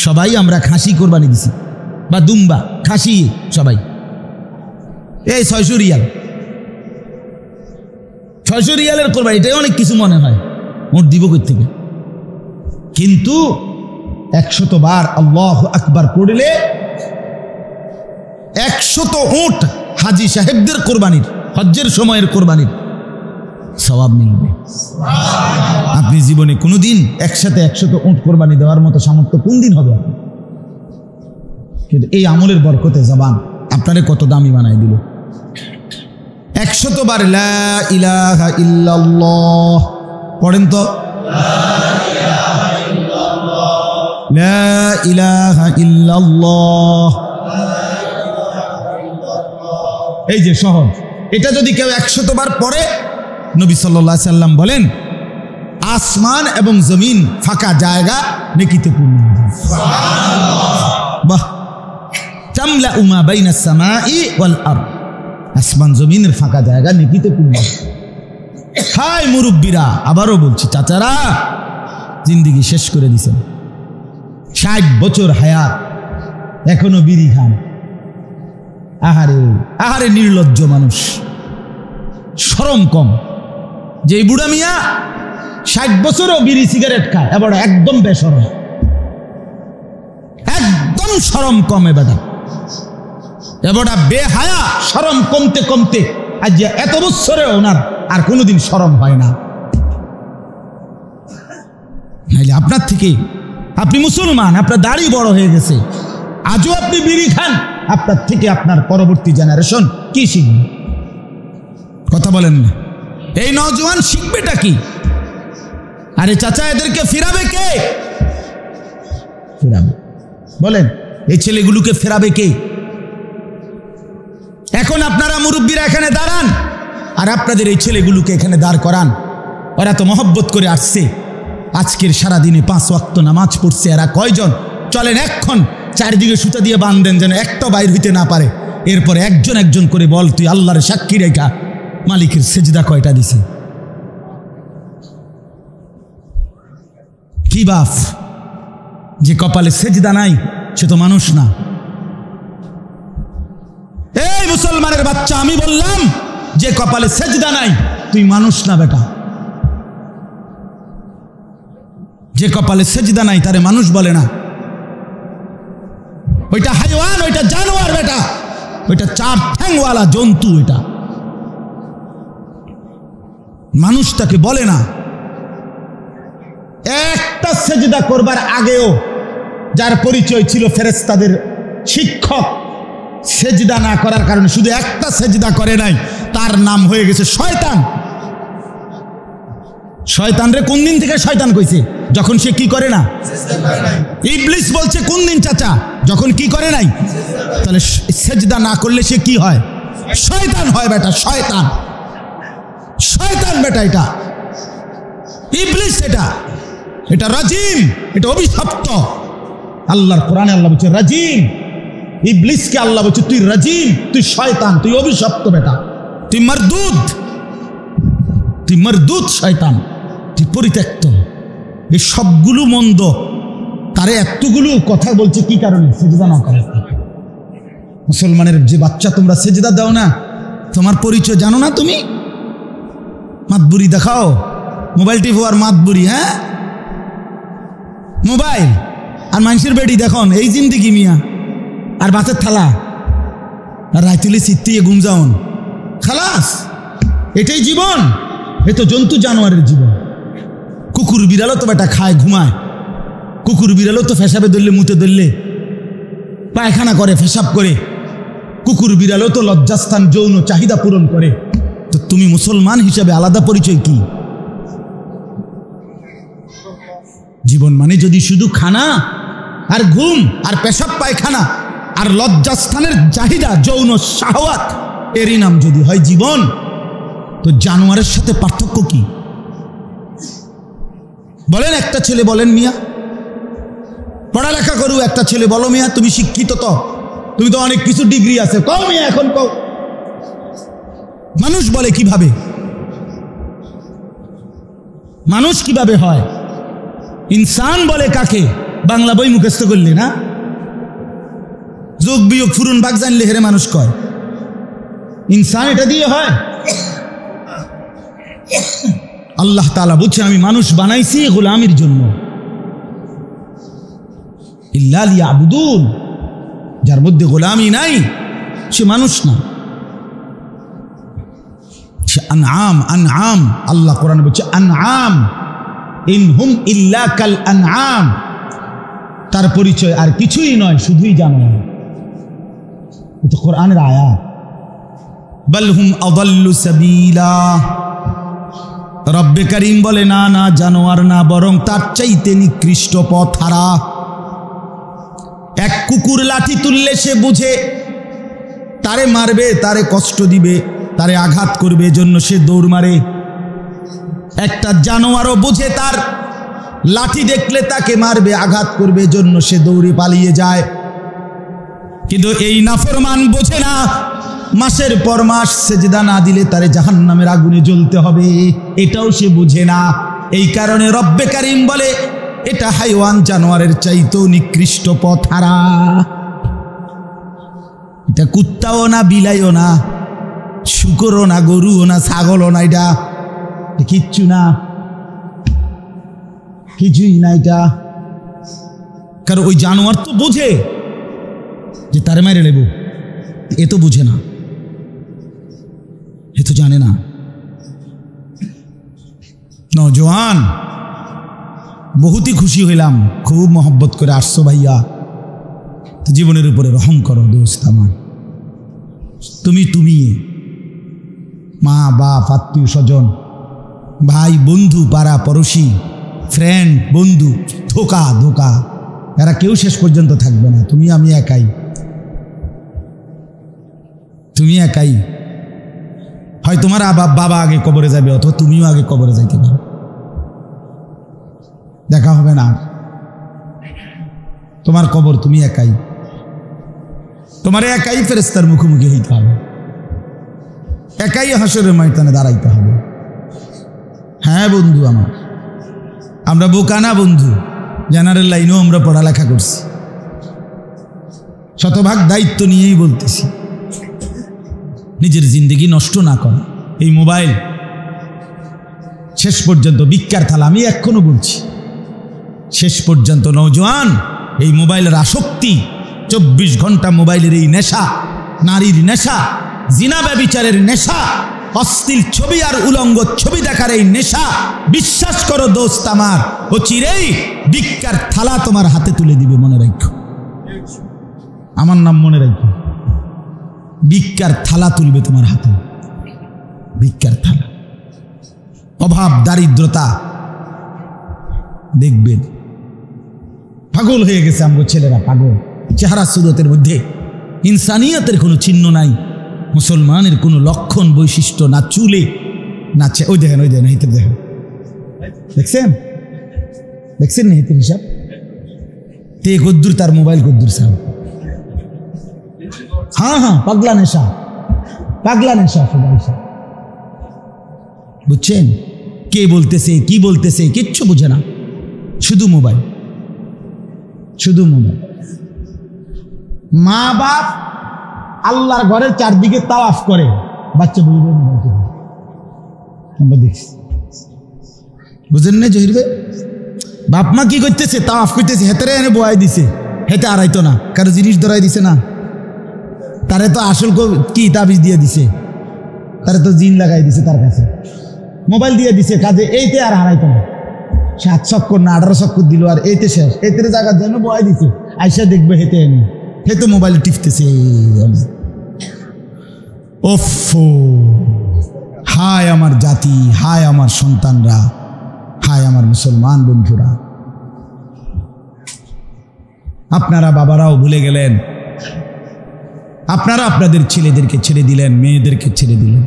[SPEAKER 1] সবাই আমরা খাসি কোরবানি দিছি বা দুম্বা খাসি সবাই। এই 600 রিয়াল, 600 রিয়ালের কোরবানি, এটাই অনেক কিছু মনে হয়, উট দিব কই থেকে। কিন্তু 100 বার আল্লাহু আকবার পড়লে 100 উট হাজি সাহেবদের কোরবানির, হজ্জের সময়ের কোরবানির সওয়াব মিলবে। আপনি জীবনে কোনোদিন একসাথে 100 উট কোরবানি দেওয়ার মতো সামর্থ্য কোন দিন হবে? কিন্তু এই আমলের বরকতে জবান আপনারে কত দামি বানাই দিল। 100 বার লা ইলাহা ইল্লাল্লাহ পড়েন তো, লা ইলাহা ইল্লাল্লাহ। এই যে সহজ, এটা যদি কেউ 100 বার পড়ে, নবী সাল্লাল্লাহু আলাইহি সাল্লাম বলেন আসমান এবং জমিন ফাঁকা জায়গা নেকিতে পূর্ণ হয়ে যায়। সুবহানাল্লাহ। বাহ, তামলা মা বাইনাস সামাই ওয়াল আরদ, আসমান জমিনের ফাঁকা জায়গা নেকিতে পূর্ণ। হাই মুরব্বীরা, আবারও বলছি চাচারা, জিন্দেগি শেষ করে দিছেন, 60 বছর হায়াত, এখনো বিড়ি খান। আহারে আহারে নির্লজ্জ মানুষ, শরম কম। যে বুড়া মিয়া 60 বছরও বিড়ি সিগারেট খায়, এবার একদম বেশরম, একদম শরম কম। এবারটা বেহায়া, শরম কমতে কমতে আজ এত বছরে ওনার আর কোনোদিন শরম হয় না। নাইলে আপনার থেকে, আপনি মুসলমান, আপনার দাড়ি বড় হয়ে গেছে, আজও আপনি বিড়ি খান, আপনার থেকে আপনার পরবর্তী জেনারেশন কি শিখবে? কথা বলেন না। এই নওজোয়ান শিখবেটা কি? আরে চাচা, এদেরকে ফিরাবে কে? ফিরাবে বলেন, এই ছেলেগুলোকে ফেরাবে কে? এখন আপনারা মুরব্বীরা এখানে দাঁড়ান আর আপনাদের এই ছেলেগুলোকে এখানে দাঁড় করান। ওরা তো মহব্বত করে আসছে, আজকের সারাদিনে 5 ওয়াক্ত নামাজ পড়ছে। এরা কয়জন? চলেন এখন চারিদিকে সুতা দিয়ে বাঁধেন যেন একটা বাইর হইতে না পারে। এরপরে একজন একজন করে বল, তুই আল্লাহর সাক্ষী রেখা মালিকের সেজদা কয়টা দিছে? কি বাপ, যে কপালে সেজদা নাই সে তো মানুষ না। এই মুসলমানের বাচ্চা, আমি বললাম যে কপালে সেজদা নাই তুই মানুষ না বেটা। যে কপালে সেজদা নাই তারে মানুষ বলে না, ওইটা হাইওয়ান, ওইটা জানোয়ার বেটা, ওইটা 4 ঠ্যাংওয়ালা জন্তু, ওইটা মানুষ তাকে বলে না। একটা সেজদা করবার আগেও যার পরিচয় ছিল ফেরেশতাদের শিক্ষক, সেজদা না করার কারণে শুধু একটা সেজদা করে নাই, তার নাম হয়ে গেছে শয়তান। শয়তান রে কোন দিন থেকে শয়তান কইছে? যখন সে কি করে না, ইবলিস বলছে কোন দিন চাচা? যখন কি করে নাই। তাহলে সেজদা না করলে সে কি হয়? শয়তান হয় বেটা, শয়তান, শয়তান বেটা, এটা ইবলিস, এটা রাজিম, এটা অভিশপ্ত। আল্লাহর কোরআনে আল্লাহ বলছে রাজিম, ইবলিসকে আল্লাহ বলছে তুই রাজিম, তুই শয়তান, তুই অভিশপ্ত বেটা, তুই মরদুদ শয়তান, তুই পরিত্যক্ত। এই সবগুলো মন্দ, তারে এতগুলো কথা বলছে কি কারণে? সেজদা না করে। মুসলমানের যে বাচ্চা, তোমরা সেজদা দাও না, তোমার পরিচয় জানো না? তুমি মাতবুরি দেখাও, মোবাইল টিপো আর মাতবুরি, হ্যাঁ মোবাইল আর মানুষের বেড়ি দেখুন, এই জিন্দিগি মিয়া। আর ভাতের থালা আর রাইতুলি চিত্তিয়ে ঘুম যাওন, খালাস, এটাই জীবন। এ তো জন্তু জানোয়ারের জীবন। কুকুর বিড়ালও তো বেটা খায় ঘুমায়, কুকুর বিড়ালও তো ফেসাবে ধরলে মুতে ধরলে পায়খানা করে পেশাব করে, কুকুর বিড়ালও তো লজ্জাস্থান যৌন চাহিদা পূরণ করে। তো তুমি মুসলমান হিসাবে আলাদা পরিচয় কি? জীবন মানে যদি শুধু খানা আর ঘুম আর পেশাব পায়খানা আর লজ্জাস্থানের চাহিদা যৌন শাহওয়াত এরই নাম যদি হয় জীবন, তো জানোয়ারের সাথে পার্থক্য কি বলেন? একটা ছেলে বলেন মিয়া, পড়ালেখা করু একটা ছেলে বলো মিয়া তুমি শিক্ষিত, তো তুমি তো অনেক কিছু ডিগ্রি আছে, কও মিয়া এখন কও। মানুষ বলে কিভাবে? মানুষ কিভাবে হয়? ইনসান বলে কাকে? বাংলা বই মুখস্থ করলে না, যোগ বিয়োগ ফুরুন বাগ জানলে হেরে মানুষ কয়। ইনসান এটা দিয়ে হয়? আল্লাহ তাআলা বলছেন আমি মানুষ বানাইছি গোলামির জন্য, ইল্লা লিয়াবুদুন, যার মধ্যে গোলামি নাই সে মানুষ না, সে আনআম। আনআম আল্লাহ কোরআনে বলছে আনআম, ইনহুম ইল্লা কাল আনআম, তার পরিচয় আর কিছুই নয়, শুধুই জানোয়ার। এটা কোরআনের আয়াত। বাল হুম আযাল্লু সাবিলা, রব্বে কারীম বলে না না জানোয়ার না, বরং তার চাইতে নিকৃষ্ট পথ হারা। এক কুকুর লাঠি তুললে সে বুঝে তারে মারবে, তারে কষ্ট দিবে, তারে আঘাত করবে, এজন্য সে দৌড় মারে। একটা জানোয়ারও বুঝে তার লাঠি দেখলে তাকে মারবে, আঘাত করবে, এজন্য সে দৌড়ে পালিয়ে যায়। কিন্তু এই নাফরমান বোঝে না মাসের পর মাস সেজদা না দিলে তারে জাহান্নামের আগুনে জ্বলতে হবে, এটাও সে বুঝে না। এই কারণে রব্বে কারীম বলে এটা হাইওয়ান জানোয়ারের চাইতেও নিকৃষ্ট পথ হারা। এটা কুত্তাও না, বিলাইও না, শুকরও না, গরুও না, ছাগলও না, এটা কিচ্ছু না, কিছুই না এটা। কারণ ওই জানোয়ার তো বোঝে যে তারে মেরে নেব, এ তো বুঝে না, এ তো জানে না। নওজোয়ান বহুতই খুশি হইলাম, খুব মহব্বত করে আসছো ভাইয়া, তো জীবনের উপরে রহম করো দোস্ত আমার। তুমি মা বাপ আত্মীয় স্বজন ভাই বন্ধু পাড়া পড়োশি ফ্রেন্ড বন্ধু ধোকা ধোকা এরা কেউ শেষ পর্যন্ত থাকবে না, তুমি আমি একাই, তুমি একাই। হয় তোমার বাবা আগে কবরে যাবে, অথবা তুমিও আগে কবরে যাইতে পারো, দেখা হবে না। তোমার কবর তুমি একাই, তোমার একাই ফেরেশতার মুখোমুখি হইতে হবে, একাই হাসরের ময়দানে দাঁড়াইতে হবে। হ্যাঁ বন্ধু আমার, আমরা বোকা না বন্ধু, জেনারেল লাইনেও আমরা পড়ালেখা করছি, শতভাগ দায়িত্ব নিয়েই বলতেছি নিজের জিন্দগি নষ্ট না করা। এই মোবাইল শেষ পর্যন্ত ভিক্ষার থালা, আমি এখনো বলছি শেষ পর্যন্ত নওজোয়ান এই মোবাইলের আসক্তি, 24 ঘন্টা মোবাইলের এই নেশা, নারীর নেশা, জিনা ব্যভিচারের নেশা, অশ্লীল ছবি আর উলঙ্গ ছবি দেখার এই নেশা, বিশ্বাস করো দোস্ত আমার, ও চিরেই ভিক্ষার থালা তোমার হাতে তুলে দিবে, মনে রাখো, আমার নাম মনে রাখো, ভিক্ষার থালা তুলবে তোমার হাতে, ভিক্ষার থালা। অভাব দারিদ্রতা দেখবেন, পাগল হয়ে গেছে আমগো ছেলেরা, পাগল। চেহারা সুরতের মধ্যে ইনসানিয়তের কোনো চিহ্ন নাই, মুসলমানের কোনো লক্ষণ বৈশিষ্ট্য না, চুলে না, ওই দেখেন হিতের দেখেন, দেখছেন না হিতের হিসাব, তে কদ্দুর তার মোবাইল কদ্দুর সাহেব। হ্যাঁ পাগলা নেশা সবাই বুঝছেন, কে বলতেছে কি বলতেছে কিচ্ছু বুঝে না, শুধু মোবাইল। মা বাপ আল্লাহর ঘরের চারদিকে তাওয়াফ করে, বাচ্চা বুঝবেন আমরা দেখছি, বুঝেন না জহির ভাই? বাপ মা কি করতেছে? তাওয়াফ করতেছে, হেতারে এনে বয়াই দিছে, হেতে আড়াইতো না, কারো জিনিস ধরাই দিছে না, তারে তো আসল কি তাবিজ দিয়ে দিছে, তারে তো জিন লাগাই দিছে তার কাছে, মোবাইল দিয়ে দিছে কাজে, এইতে আর হারাইতো না। 7 চক্কর না 18 চক্কর দিল, আর এইতে শেষ। এইতে জায়গার জন্য বয় দিছে, আইসা দেখবে হেতে এনে হেতে মোবাইল টিপতেছে। ওফো, হায় আমার জাতি, হায় আমার সন্তানরা, হায় আমার মুসলমান বন্ধুরা। আপনারা বাবারাও ভুলে গেলেন, আপনারা আপনাদের ছেলেদেরকে ছেড়ে দিলেন, মেয়েদেরকে ছেড়ে দিলেন,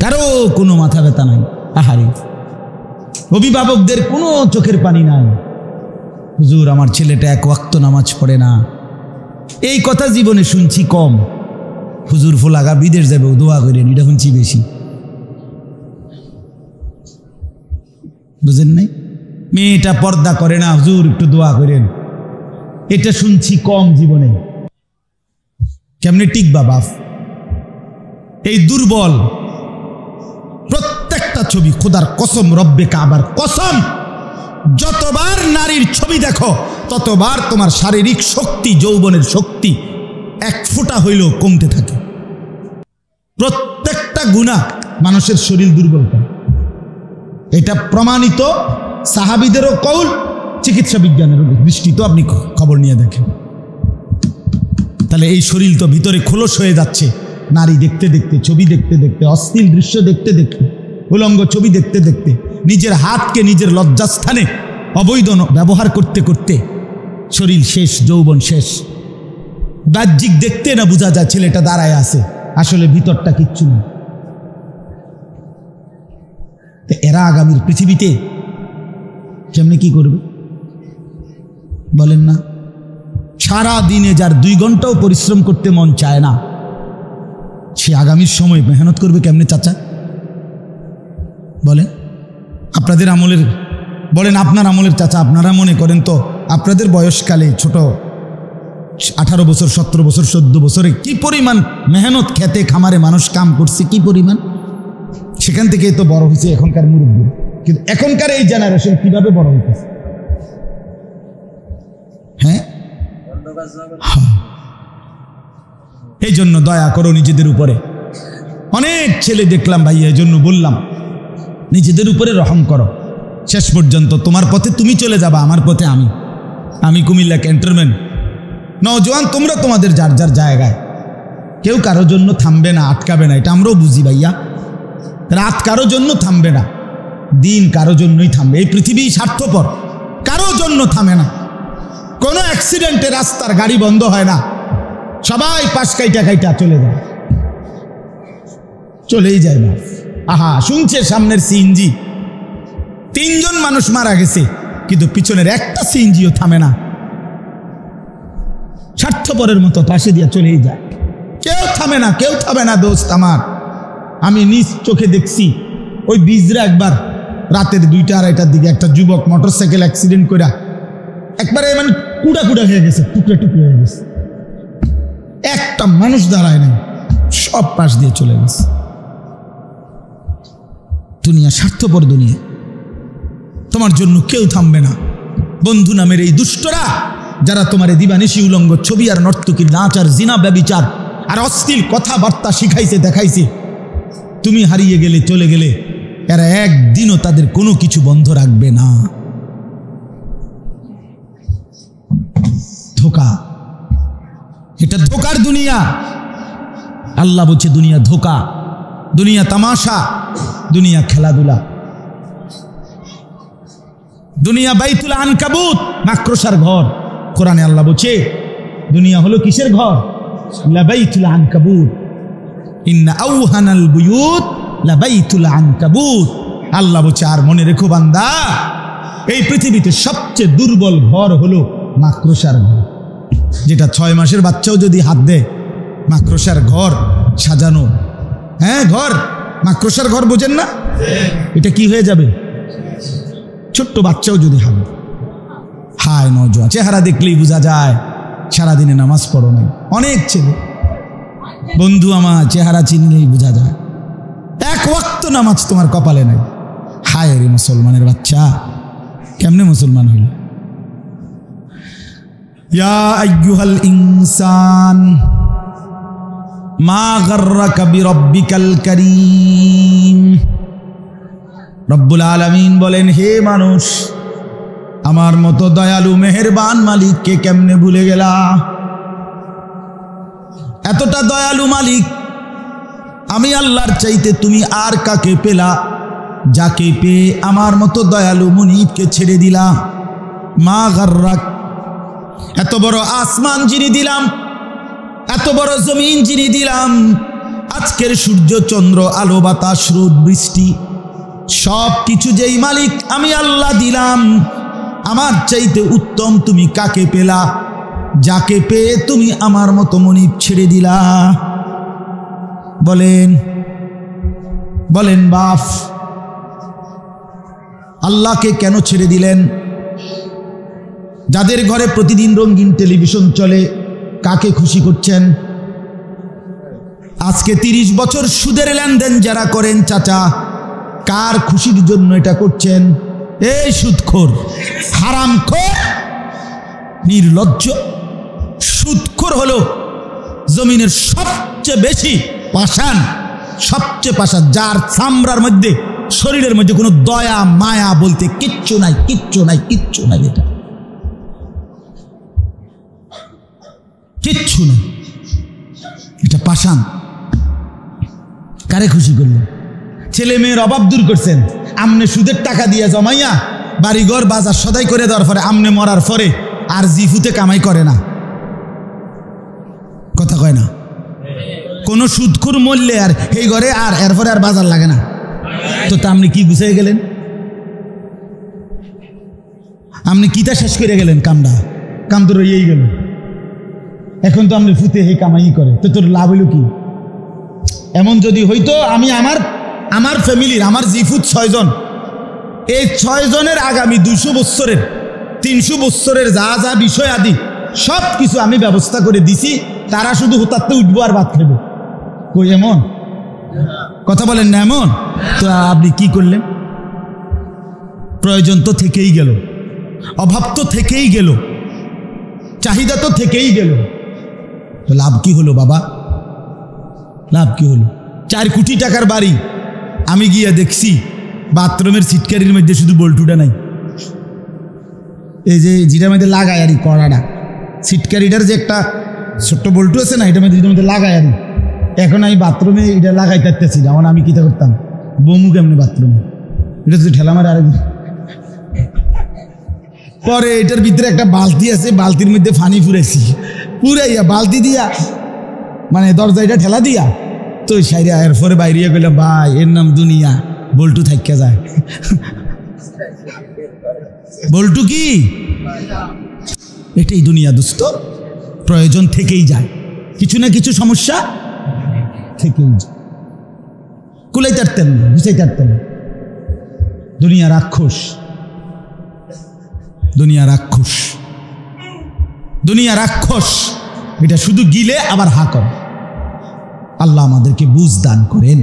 [SPEAKER 1] কারো কোনো মাথা ব্যথা নাই। আহারে, অভিভাবকদের কোনো চোখের পানি নাই। হুজুর আমার ছেলেটা 1 ওয়াক্ত নামাজ পড়ে না, এই কথা জীবনে শুনছি কম। হুজুর ফোলাগা বিদেশ যাবে, দোয়া করেন, এটা শুনছি বেশি। বুঝেন নাই? মেয়েটা পর্দা করে না, হুজুর একটু দোয়া করেন, এটা শুনছি কম জীবনে। কেমনে টিকবা বাপ? এই দুর্বল প্রত্যেকটা ছবি, খোদার কসম, রব্বে কাবার কসম, যতবার নারীর ছবি দেখো ততবার তোমার শারীরিক শক্তি, যৌবনের শক্তি 1 ফোঁটা হইলেও কমতে থাকে। প্রত্যেকটা গুনাহ মানুষের শরীর দুর্বল করে, এটা প্রমাণিত। সাহাবীদেরও কৌল, চিকিৎসা বিজ্ঞানের দৃষ্টি তো আপনি খবর নিয়ে দেখেন। তাহলে এই শরীর তো ভিতরে খোলস হয়ে যাচ্ছে, নারী দেখতে দেখতে, ছবি দেখতে দেখতে, অশ্লীল দৃশ্য দেখতে দেখতে, উলঙ্গ ছবি দেখতে দেখতে, নিজের হাতকে নিজের লজ্জাস্থানে অবৈধ ব্যবহার করতে করতে শরীর শেষ, যৌবন শেষ। বাহ্যিক দেখতে না বোঝা যায় ছেলেটা দাঁড়ায় আছে, আসলে ভিতরটা কিচ্ছু না। এরা আগামীর পৃথিবীতে কেমনে কি করবে বলেন না? সারা দিনে যার 2 ঘন্টাও পরিশ্রম করতে মন চায় না, সে আগামীর সময় মেহনত করবে কেমনে চাচা? বলেন আপনাদের আমলের, বলেন আপনার আমলের চাচা, আপনারা মনে করেন তো আপনাদের বয়সকালে ছোট 18 বছর, 17 বছর, 14 বছরে কি পরিমাণ মেহনত, খেতে খামারে মানুষ কাম করছে, কি পরিমাণ, সেখান থেকে তো বড় হয়েছে এখনকার মুরব্বী। কিন্তু এখনকার এই জেনারেশন কিভাবে বড় হইতেছে? হ্যাঁ, এই জন্য দয়া করো নিজেদের উপরে। অনেক ছেলে দেখলাম ভাই, এই জন্য বললাম নিজেদের উপরে রহম করো। শেষ পর্যন্ত তোমার পথে তুমি চলে যাবা, আমার পথে আমি কুমিল্লা ক্যান্টনমেন্ট নওজোয়ান, তোমরা তোমাদের যার যার জায়গায়, কেউ কারো জন্য থামবে না, আটকাবে না, এটা আমরাও বুঝি ভাইয়া। রাত কারো জন্য থামবে না, দিন কারো জন্যই থামবে। এই পৃথিবী স্বার্থপর, কারো জন্য থামে না। কোনো অ্যাক্সিডেন্টে রাস্তার গাড়ি বন্ধ হয় না, সবাই পাশ কাইটা কাইটা চলে যায়, চলেই যায় না। আহা, শুনছে সামনের সিএনজি, 3 জন মানুষ মারা গেছে, কিন্তু পিছনের একটা সিএনজিও থামে না, স্বার্থপরের মতো পাশে দিয়ে চলেই যায়, কেউ থামে না, কেউ থামে না। দোস্ত আমার, আমি নিজ চোখে দেখছি, ওই বিজরা একবার রাতের 2টা-2:30টার দিকে একটা যুবক মোটরসাইকেল অ্যাক্সিডেন্ট করে একবারে মানে কুড়া কুড়া হয়ে গেছে, টুকরে টুকরে হয়ে গেছে, একটা মানুষ দাঁড়ায় নাই, সব পাশ দিয়ে চলে গেছে। দুনিয়া স্বার্থপর দুনিয়া, তোমার জন্য কেউ থামবে না। বন্ধু নামের এই দুষ্টরা যারা তোমার দিবানিশি উলঙ্গ ছবি আর নর্তকীর নাচ আর জিনা ব্যভিচার আর অশ্লীল কথাবার্তা শিখাইছে, দেখাইছে, তুমি হারিয়ে গেলে, চলে গেলে, এরা একদিনও তাদের কোনো কিছু বন্ধ রাখবে না। ধোকা, এটা ধোকার দুনিয়া। আল্লাহ বলছে দুনিয়া ধোকা, দুনিয়া তামাশা, দুনিয়া খেলাধুলা, দুনিয়া বাইতুল আনকাবুত, মাকড়সার ঘর। কোরআনে আল্লাহ বলছে দুনিয়া হলো কিসের ঘর? লাবাইতুল আনকাবুত, ইন্না আওহানাল বুয়ুত লাবাইতুল আনকাবুত। আল্লাহ বলছে আর মনে রেখো বান্দা, এই পৃথিবীতে সবচেয়ে দুর্বল ঘর হলো মাকড়সার ঘর, যেটা 6 মাসের বাচ্চাও যদি হাত দেয়, মাকড়সার ঘর সাজানো, হ্যাঁ ঘর, মাকড়সার ঘর বোঝেন না? এটা কি হয়ে যাবে? ছোট্ট বাচ্চাও যদি হাত দেয়। হায় নওজোয়ান, চেহারা দেখলেই বোঝা যায় সারাদিনে নামাজ পড়ো নাই। অনেক ছেলে বন্ধু আমার, চেহারা চিনলেই বোঝা যায় 1 ওয়াক্ত নামাজ তোমার কপালে নাই। হায় রে মুসলমানের বাচ্চা, কেমনে মুসলমান হইল? ইয়া আইয়ুহাল ইনসান মা গাররাকা বিরাব্বিকাল কারীম। রব্বুল আলামিন বলেন, হে মানুষ, আমার মতো দয়ালু মেহেরবান মালিককে কেমনে ভুলে গেলা? এতটা দয়ালু মালিক আমি আল্লাহর চাইতে তুমি আর কাকে পেলা, যাকে পেয়ে আমার মতো দয়ালু মুনিবকে ছেড়ে দিলা? মা গাররাক, এত বড় আসমান যিনি দিলাম, এত বড় জমিন যিনি দিলাম, আজকের সূর্য চন্দ্র আলো বাতাস রোদ বৃষ্টি সব কিছু যেই মালিক আমি আল্লাহ দিলাম, আমার চাইতে উত্তম তুমি কাকে পেলা, যাকে পেয়ে তুমি আমার মতো মুনিব ছেড়ে দিলা? বলেন বলেন বাপ, আল্লাহকে কেন ছেড়ে দিলেন? যাদের ঘরে প্রতিদিন রঙিন টেলিভিশন চলে, কাকে খুশি করছেন? আজকে 30 বছর সুদের লেনদেন যারা করেন চাচা, কার খুশির জন্য এটা করছেন? এই সুদখোর, হারামখোর, নির্লজ্জ সুদখোর হলো জমিনের সবচেয়ে বেশি পাষাণ, সবচেয়ে পাষাণ, যার চামড়ার মধ্যে শরীরের মধ্যে কোনো দয়া মায়া বলতে কিচ্ছু নাই, কিচ্ছু নাই, কিচ্ছু নাই, এটা কিচ্ছু নেই, এটা পাষাণ। কারে খুশি করলেন? ছেলে মেয়ের অভাব দূর করছেন, আমনে সুদের টাকা দিয়ে জমাইয়া বাড়িঘর বাজার সদাই করে দেওয়ার পরে আমনে মরার পরে আর জিফুতে কামাই করে না, কথা কয় না? কোন সুদখোর মরলে আর এই ঘরে আর এরপরে আর বাজার লাগে না, তো তা আপনি কি গুছিয়ে গেলেন? আপনি কিটা শেষ করে গেলেন? কাম তো রইয়েই গেল, এখন তো আপনি ফুতে হে কামাই করে, তো তোর লাভ হইল কি? এমন যদি হইতো আমি আমার ফ্যামিলির, আমার জিফুত 6 জন, এই 6 জনের আগামী 200 বছরের 300 বছরের যা যা বিষয় আদি সব কিছু আমি ব্যবস্থা করে দিছি, তারা শুধু হুতাতে উঠবো আর ভাত খাবো। কই এমন কথা বলেন না? এমন তো আপনি কি করলেন? প্রয়োজন তো থেকেই গেল, অভাব তো থেকেই গেল, চাহিদা তো থেকেই গেল, তো লাভ কি হলো বাবা? লাভ কি হলো? 4 কোটি টাকার বাড়ি, আমি গিয়া দেখছি বাথরুমের সিটকারির মধ্যে শুধু বল্টুটা নাই, এই যে যেটার মধ্যে লাগায় আরি কড়াটা, সিটকারিটার যে একটা ছোট্ট বল্টু আছে না, এটার মধ্যে লাগায় আরি। এখন আমি বাথরুমে এটা লাগাই থাকতেছি না, আমি কিতা করতাম? বমু কেমনি বাথরুমে, এটা যদি ঠেলা মারে আরেক। পরে এটার ভিতরে একটা বালতি আছে, বালতির মধ্যে পানি ফুরাইছি, পুরাইয়া বালতি দিয়া মানে দরজা এটা ঠেলা দিয়া তো সাইরা, এরপরে বাইরে গেলাম, ভাই এর নাম দুনিয়া, বল্টু থাইকা যায়। বল্টু কি? এটাই দুনিয়া দোস্ত, প্রয়োজন থেকেই যায়, কিছু না কিছু সমস্যা থেকেই যায়, কুলাই তারতেন না, গুছাই তারতেন না। দুনিয়া রাক্ষস, দুনিয়া রাক্ষস, দুনিয়া রাক্ষস, এটা শুধু গিলে আবার হা করে। আল্লাহ আমাদেরকে বুঝ দান করেন।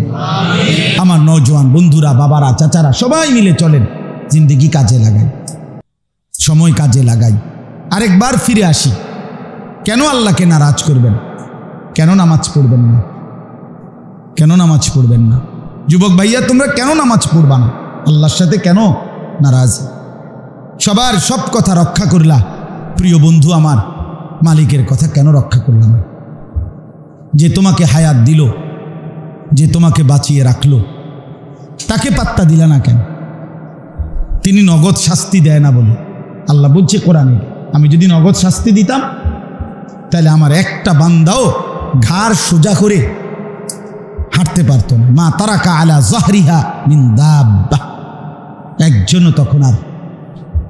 [SPEAKER 1] আমার নওজোয়ান বন্ধুরা, বাবারা, চাচারা সবাই মিলে চলেন, জিন্দেগি কাজে লাগাই, সময় কাজে লাগাই, আরেকবার ফিরে আসি। কেন আল্লাহকে নারাজ করবেন? কেন নামাজ পড়বেন না? কেন নামাজ পড়বেন না? যুবক ভাইয়া, তোমরা কেন নামাজ পড়বা না? আল্লাহর সাথে কেন নারাজ? সবার সব কথা রক্ষা করলা, প্রিয় বন্ধু আমার, মালিকের কথা কেন রক্ষা করলাম না? যে তোমাকে হায়াত দিল, যে তোমাকে বাঁচিয়ে রাখলো, তাকে পাত্তা দিলা না কেন? তিনি নগদ শাস্তি দেয় না বলে আল্লাহ বলছে কোরআনে, আমি যদি নগদ শাস্তি দিতাম তাহলে আমার একটা বান্দাও ঘাড় সোজা করে হাঁটতে পারত না। মা তারাকা আলা যাহরিহা মিন দাব্বা, একজনও তখন আর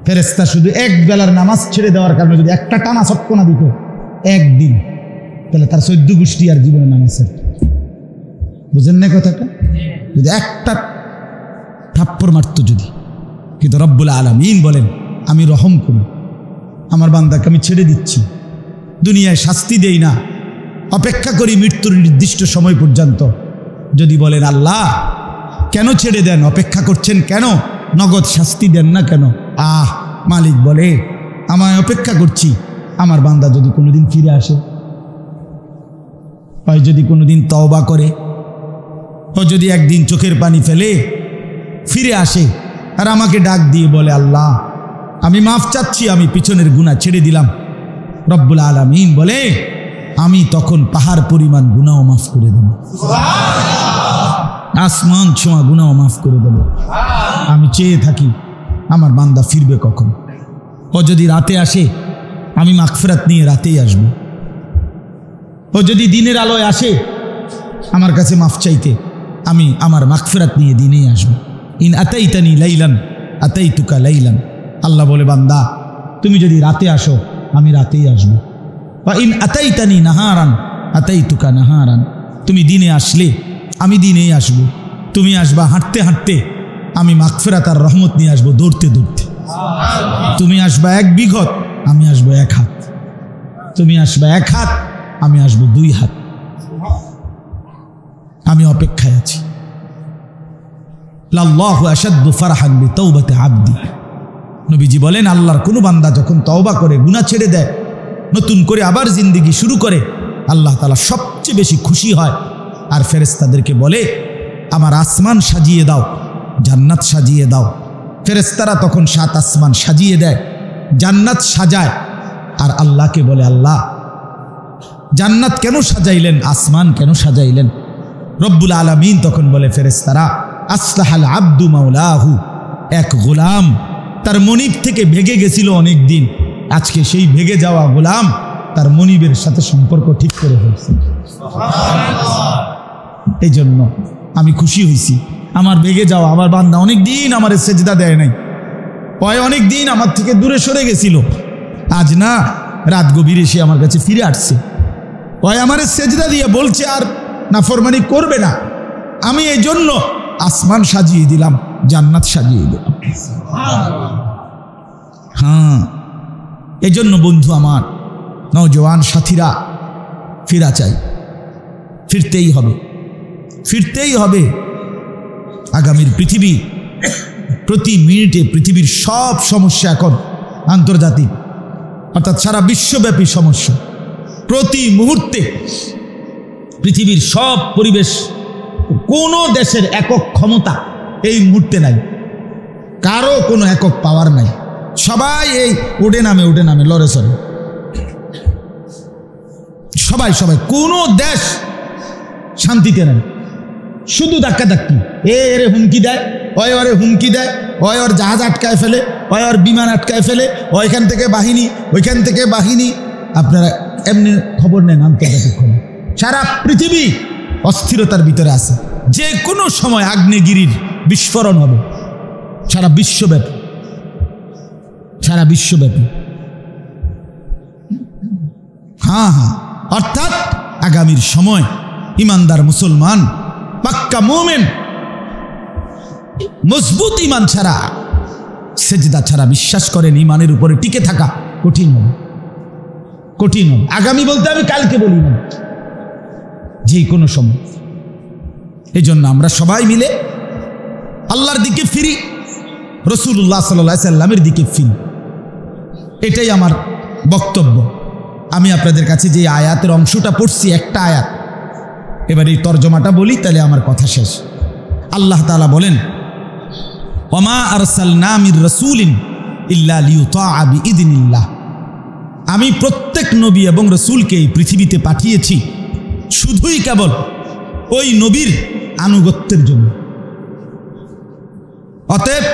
[SPEAKER 1] ফেরেশতা শুধু এক বেলার নামাজ ছেড়ে দেওয়ার কারণে যদি একটা টানা ছটকনা দিত একদিন, তাহলে তার 14 গোষ্ঠী আর জীবনে নামাজ। বুঝেন না কথাটা? যদি একটা থাপ্পড় মারত যদি, কিন্তু রব্বুল আলামিন বলেন আমি রহম করি, আমার বান্দাকে আমি ছেড়ে দিচ্ছি, দুনিয়ায় শাস্তি দেই না, অপেক্ষা করি মৃত্যুর নির্দিষ্ট সময় পর্যন্ত। যদি বলেন আল্লাহ কেন ছেড়ে দেন, অপেক্ষা করছেন কেন, নগদ শাস্তি দেন না কেন? মালিক বলে আমায় অপেক্ষা করছি, আমার বান্দা যদি কোনোদিন ফিরে আসে, হয় যদি কোনোদিন তওবা করে, ও যদি একদিন চোখের পানি ফেলে, ফিরে আসে আর আমাকে ডাক দিয়ে বলে, আল্লাহ আমি মাফ চাচ্ছি, আমি পিছনের গুনাহ ছেড়ে দিলাম। রব্বুল আলামিন বলে, আমি তখন পাহাড় পরিমাণ গুনাহ মাফ করে দেব, আসমান ছোঁয়া গুনাহ মাফ করে দেব। আমি চেয়ে থাকি আমার বান্দা ফিরবে কখন। ও যদি রাতে আসে, আমি মাগফিরাত নিয়ে রাতেই আসব। ও যদি দিনের আলোয় আসে আমার কাছে মাফ চাইতে, আমি আমার মাগফিরাত নিয়ে দিনেই আসব। ইন আতাইতানি লাইলান আতাইতুকা লাইলান। আল্লাহ বলে, বান্দা তুমি যদি রাতে আসো আমি রাতেই আসব। বা ইন আতাইতানি নাহারান আতাইতুকা নাহারান। তুমি দিনে আসলে আমি দিনেই আসব। তুমি আসবা হাঁটতে হাঁটতে, আমি মাগফিরাত আর রহমত নিয়ে আসবো দৌড়তে দৌড়তে। তুমি আসবা 1 বিঘত, আমি আসবো 1 হাত। তুমি আসবা 1 হাত, আমি আসবো 2 হাত। আমি অপেক্ষায় আছি। লাল্লাহু আশাদ্দু ফারহান বিতাওবাতি আবদি। নবীজি বলেন, আল্লাহর কোনো বান্দা যখন তওবা করে, গুনাহ ছেড়ে দেয়, নতুন করে আবার জিন্দেগি শুরু করে, আল্লাহ তাআলা সবচেয়ে বেশি খুশি হয়। আর ফেরেশতাদেরকে বলে, আমার আসমান সাজিয়ে দাও, জান্নাত সাজিয়ে দাও। ফেরেশতারা তখন 7 আসমান সাজিয়ে দেয়, জান্নাত সাজায়। আর আল্লাহকে বলে, আল্লাহ জান্নাত কেন সাজাইলেন, আসমান কেন সাজাইলেন? রব্বুল আলামিন তখন বলে, ফেরেশতারা, আসলাহাল আব্দু মাওলাহু, এক গোলাম তার মনিব থেকে ভেগে গেছিল অনেক দিন, আজকে সেই ভেগে যাওয়া গোলাম তার মনিবের সাথে সম্পর্ক ঠিক করে ফেলছে। এই জন্য আমি খুশি হয়েছি। আমার ভেগে যাওয়া আমার বান্দা অনেক দিন আমার সেজদা দেয় নাই, অনেক দিন আমার থেকে দূরে সরে গেছিল, আজ না রাত গভীরে এসে আমার কাছে ফিরে আসছে। আমার সেজদা দিয়ে বলছে আর নাফরমানি করবে না। আমি এই জন্য আসমান সাজিয়ে দিলাম, জান্নাত সাজিয়ে দিলাম। হ্যাঁ, এই জন্য বন্ধু আমার, নওজোয়ান সাথীরা, ফিরা চাই, ফিরতেই হবে, ফিরতেই হবে। আগামীর পৃথিবী, প্রতি মিনিটে পৃথিবীর সব সমস্যা এখন আন্তর্জাতিক, অর্থাৎ সারা বিশ্বব্যাপী সমস্যা। প্রতি মুহূর্তে পৃথিবীর সব পরিবেশ, কোনো দেশের একক ক্ষমতা এই মুহূর্তে নাই, কারো কোনো একক পাওয়ার নাই। সবাই এই উঠে নামে লড়ে চড়ে, সবাই কোনো দেশ শান্তিতে নেই, শুধু ধাক্কাধাক্কি। এরে হুমকি দেয়, ওরে হুমকি দেয়, ওর জাহাজ আটকায় ফেলে, ওর বিমান আটকায় ফেলে, ওইখান থেকে বাহিনী, ওইখান থেকে বাহিনী। আপনারা এমনি খবর নেন, আন্তর্জাতিক খবর, সারা পৃথিবী অস্থিরতার ভিতরে আছে। যে কোনো সময় আগ্নেয়গিরির বিস্ফোরণ হবে সারা বিশ্বব্যাপী, সারা বিশ্বব্যাপী। হ্যাঁ, অর্থাৎ আগামীর সময় ইমানদার মুসলমান, পাক্কা মুমিন, মজবুত ইমান ছাড়া, সেজদা ছাড়া, বিশ্বাস করেন ইমানের উপরে টিকে থাকা কঠিন হবে, কঠিন হবে। আগামী বলতে আমি কালকে বলি না, যে কোনো সময়। এই জন্য আমরা সবাই মিলে আল্লাহর দিকে ফিরি, রাসূলুল্লাহ সাল্লাল্লাহু আলাইহি সাল্লামের দিকে ফিরি। এটাই আমার বক্তব্য। আমি আপনাদের কাছে যে আয়াতের অংশটা পড়ছি, একটা আয়াত, এবার এই তরজমাটা বলি, তাহলে আমার কথা শেষ। আল্লাহ তাআলা বলেন, ওয়ামা আরসালনা মির রাসূলিন ইল্লা লিইউতাআ বিইذনিল্লাহ। আমি প্রত্যেক নবী এবং রাসূলকে এই পৃথিবীতে পাঠিয়েছি শুধুই কেবল ওই নবীর আনুগত্যের জন্য। অতএব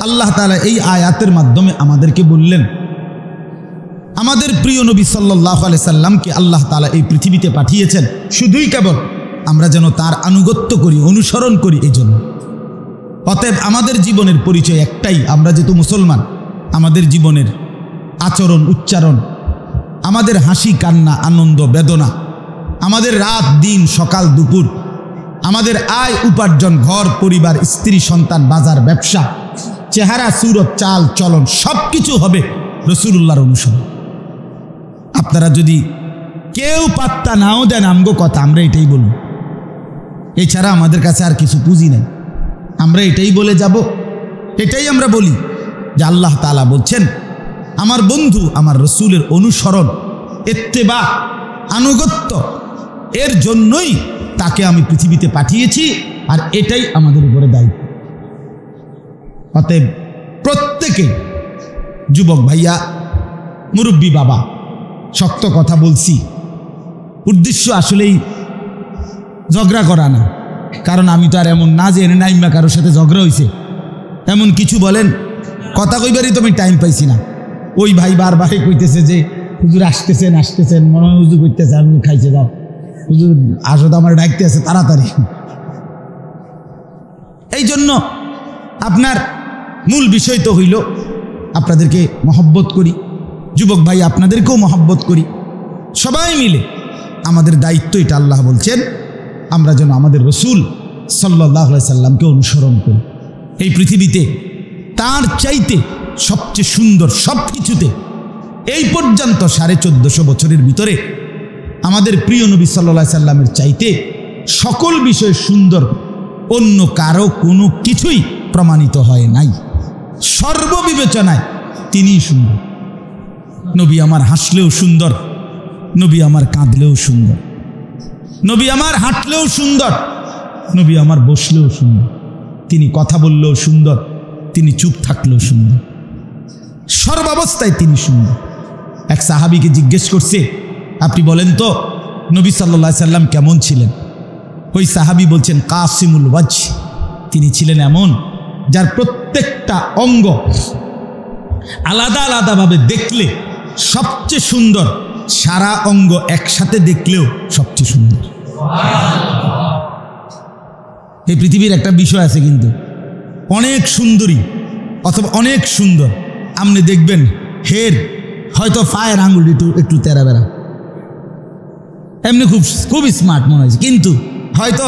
[SPEAKER 1] আল্লাহ তাআলা এই আয়াতের মাধ্যমে আমাদেরকে বললেন, আমাদের প্রিয় নবী সাল্লাল্লাহু আলাইহি সাল্লামকে আল্লাহ তাআলা এই পৃথিবীতে পাঠিয়েছেন শুধুই কেবল আমরা যেন তার আনুগত্য করি, অনুসরণ করি, এই জন্য। অতএব আমাদের জীবনের পরিচয় একটাই, আমরা যেহেতু মুসলমান, আমাদের জীবনের আচরণ, উচ্চারণ, আমাদের হাসি কান্না, আনন্দ বেদনা, আমাদের রাত দিন, সকাল দুপুর, আমাদের আয় উপার্জন, ঘর পরিবার, স্ত্রী সন্তান, বাজার ব্যবসা, চেহারা সুরত, চাল চলন, সব কিছু হবে রাসূলুল্লাহর অনুসরণ। আপনারা যদি কেউ পাত্তা নাও দেন আমগো কথা, আমরা এটাই বলব, এছাড়া আমাদের কাছে আর কিছু পুঁজি নেই। আমরা এটাই বলে যাব, এটাই আমরা বলি যে আল্লাহ তাআলা বলছেন, আমার বন্ধু আমার রাসূলের অনুসরণ, ইত্তেবা, আনুগত্য, এর জন্যই তাকে আমি পৃথিবীতে পাঠিয়েছি, আর এটাই আমাদের উপরে দায়িত্ব। অতএব প্রত্যেকে, যুবক ভাইয়া, মুরব্বী বাবা, শক্ত কথা বলছি, উদ্দেশ্য আসলেই ঝগড়া করা না, কারণ আমি তো আর এমন না যে এনে নাইমা কারোর সাথে ঝগড়া হয়েছে এমন কিছু বলেন, কথা কইবারই তো আমি টাইম পাইছি না। ওই ভাই বারবার কইতেছে যে হুজুর আসতেছেন, মনে হয় হুজুর করতেছে, আমি খাইছে দাও, হুজুর আসো তো, আমার ডাকতে আছে তাড়াতাড়ি। এই জন্য আপনার মূল বিষয় তো হইল আপনাদেরকে মহব্বত করি, যুবক ভাই আপনাদেরকেও মহব্বত করি, সবাই মিলে আমাদের দায়িত্ব এটা। আল্লাহ বলছেন আমরা যেন আমাদের রসুল সাল্লাল্লাহু আলাইহি সাল্লামকে অনুসরণ করি। এই পৃথিবীতে তার চাইতে সবচেয়ে সুন্দর সব কিছুতে এই পর্যন্ত 1450 বছরের ভিতরে আমাদের প্রিয় নবী সাল্লাল্লাহু আলাইহি সাল্লামের চাইতে সকল বিষয় সুন্দর অন্য কারো কোনো কিছুই প্রমাণিত হয় নাই। সর্ববিবেচনায় তিনিই সুন্দর। নবী আমার হাসলেও সুন্দর, নবী আমার কাঁদলেও সুন্দর, নবী আমার হাঁটলেও সুন্দর, নবী আমার বসলেও সুন্দর, তিনি কথা বললেও সুন্দর, তিনি চুপ থাকলেও সুন্দর, সর্বাবস্থায় তিনি সুন্দর। এক সাহাবীকে জিজ্ঞেস করছে, আপনি বলেন তো নবী সাল্লাল্লাহু আলাইহি সাল্লাম কেমন ছিলেন? ওই সাহাবী বলছেন কাসিমুল ওয়াজ, তিনি ছিলেন এমন যার প্রত্যেকটা অঙ্গ আলাদা আলাদাভাবে দেখলে সবচেয়ে সুন্দর, সারা অঙ্গ একসাথে দেখলেও সবচেয়ে সুন্দর। এই পৃথিবীর একটা বিষয় আছে কিন্তু, অনেক সুন্দরী অথবা অনেক সুন্দর, আপনি দেখবেন হের হয়তো পায়ের আঙুল একটু তেরা বেড়া, এমনি খুব স্মার্ট মনে হয়েছে, কিন্তু হয়তো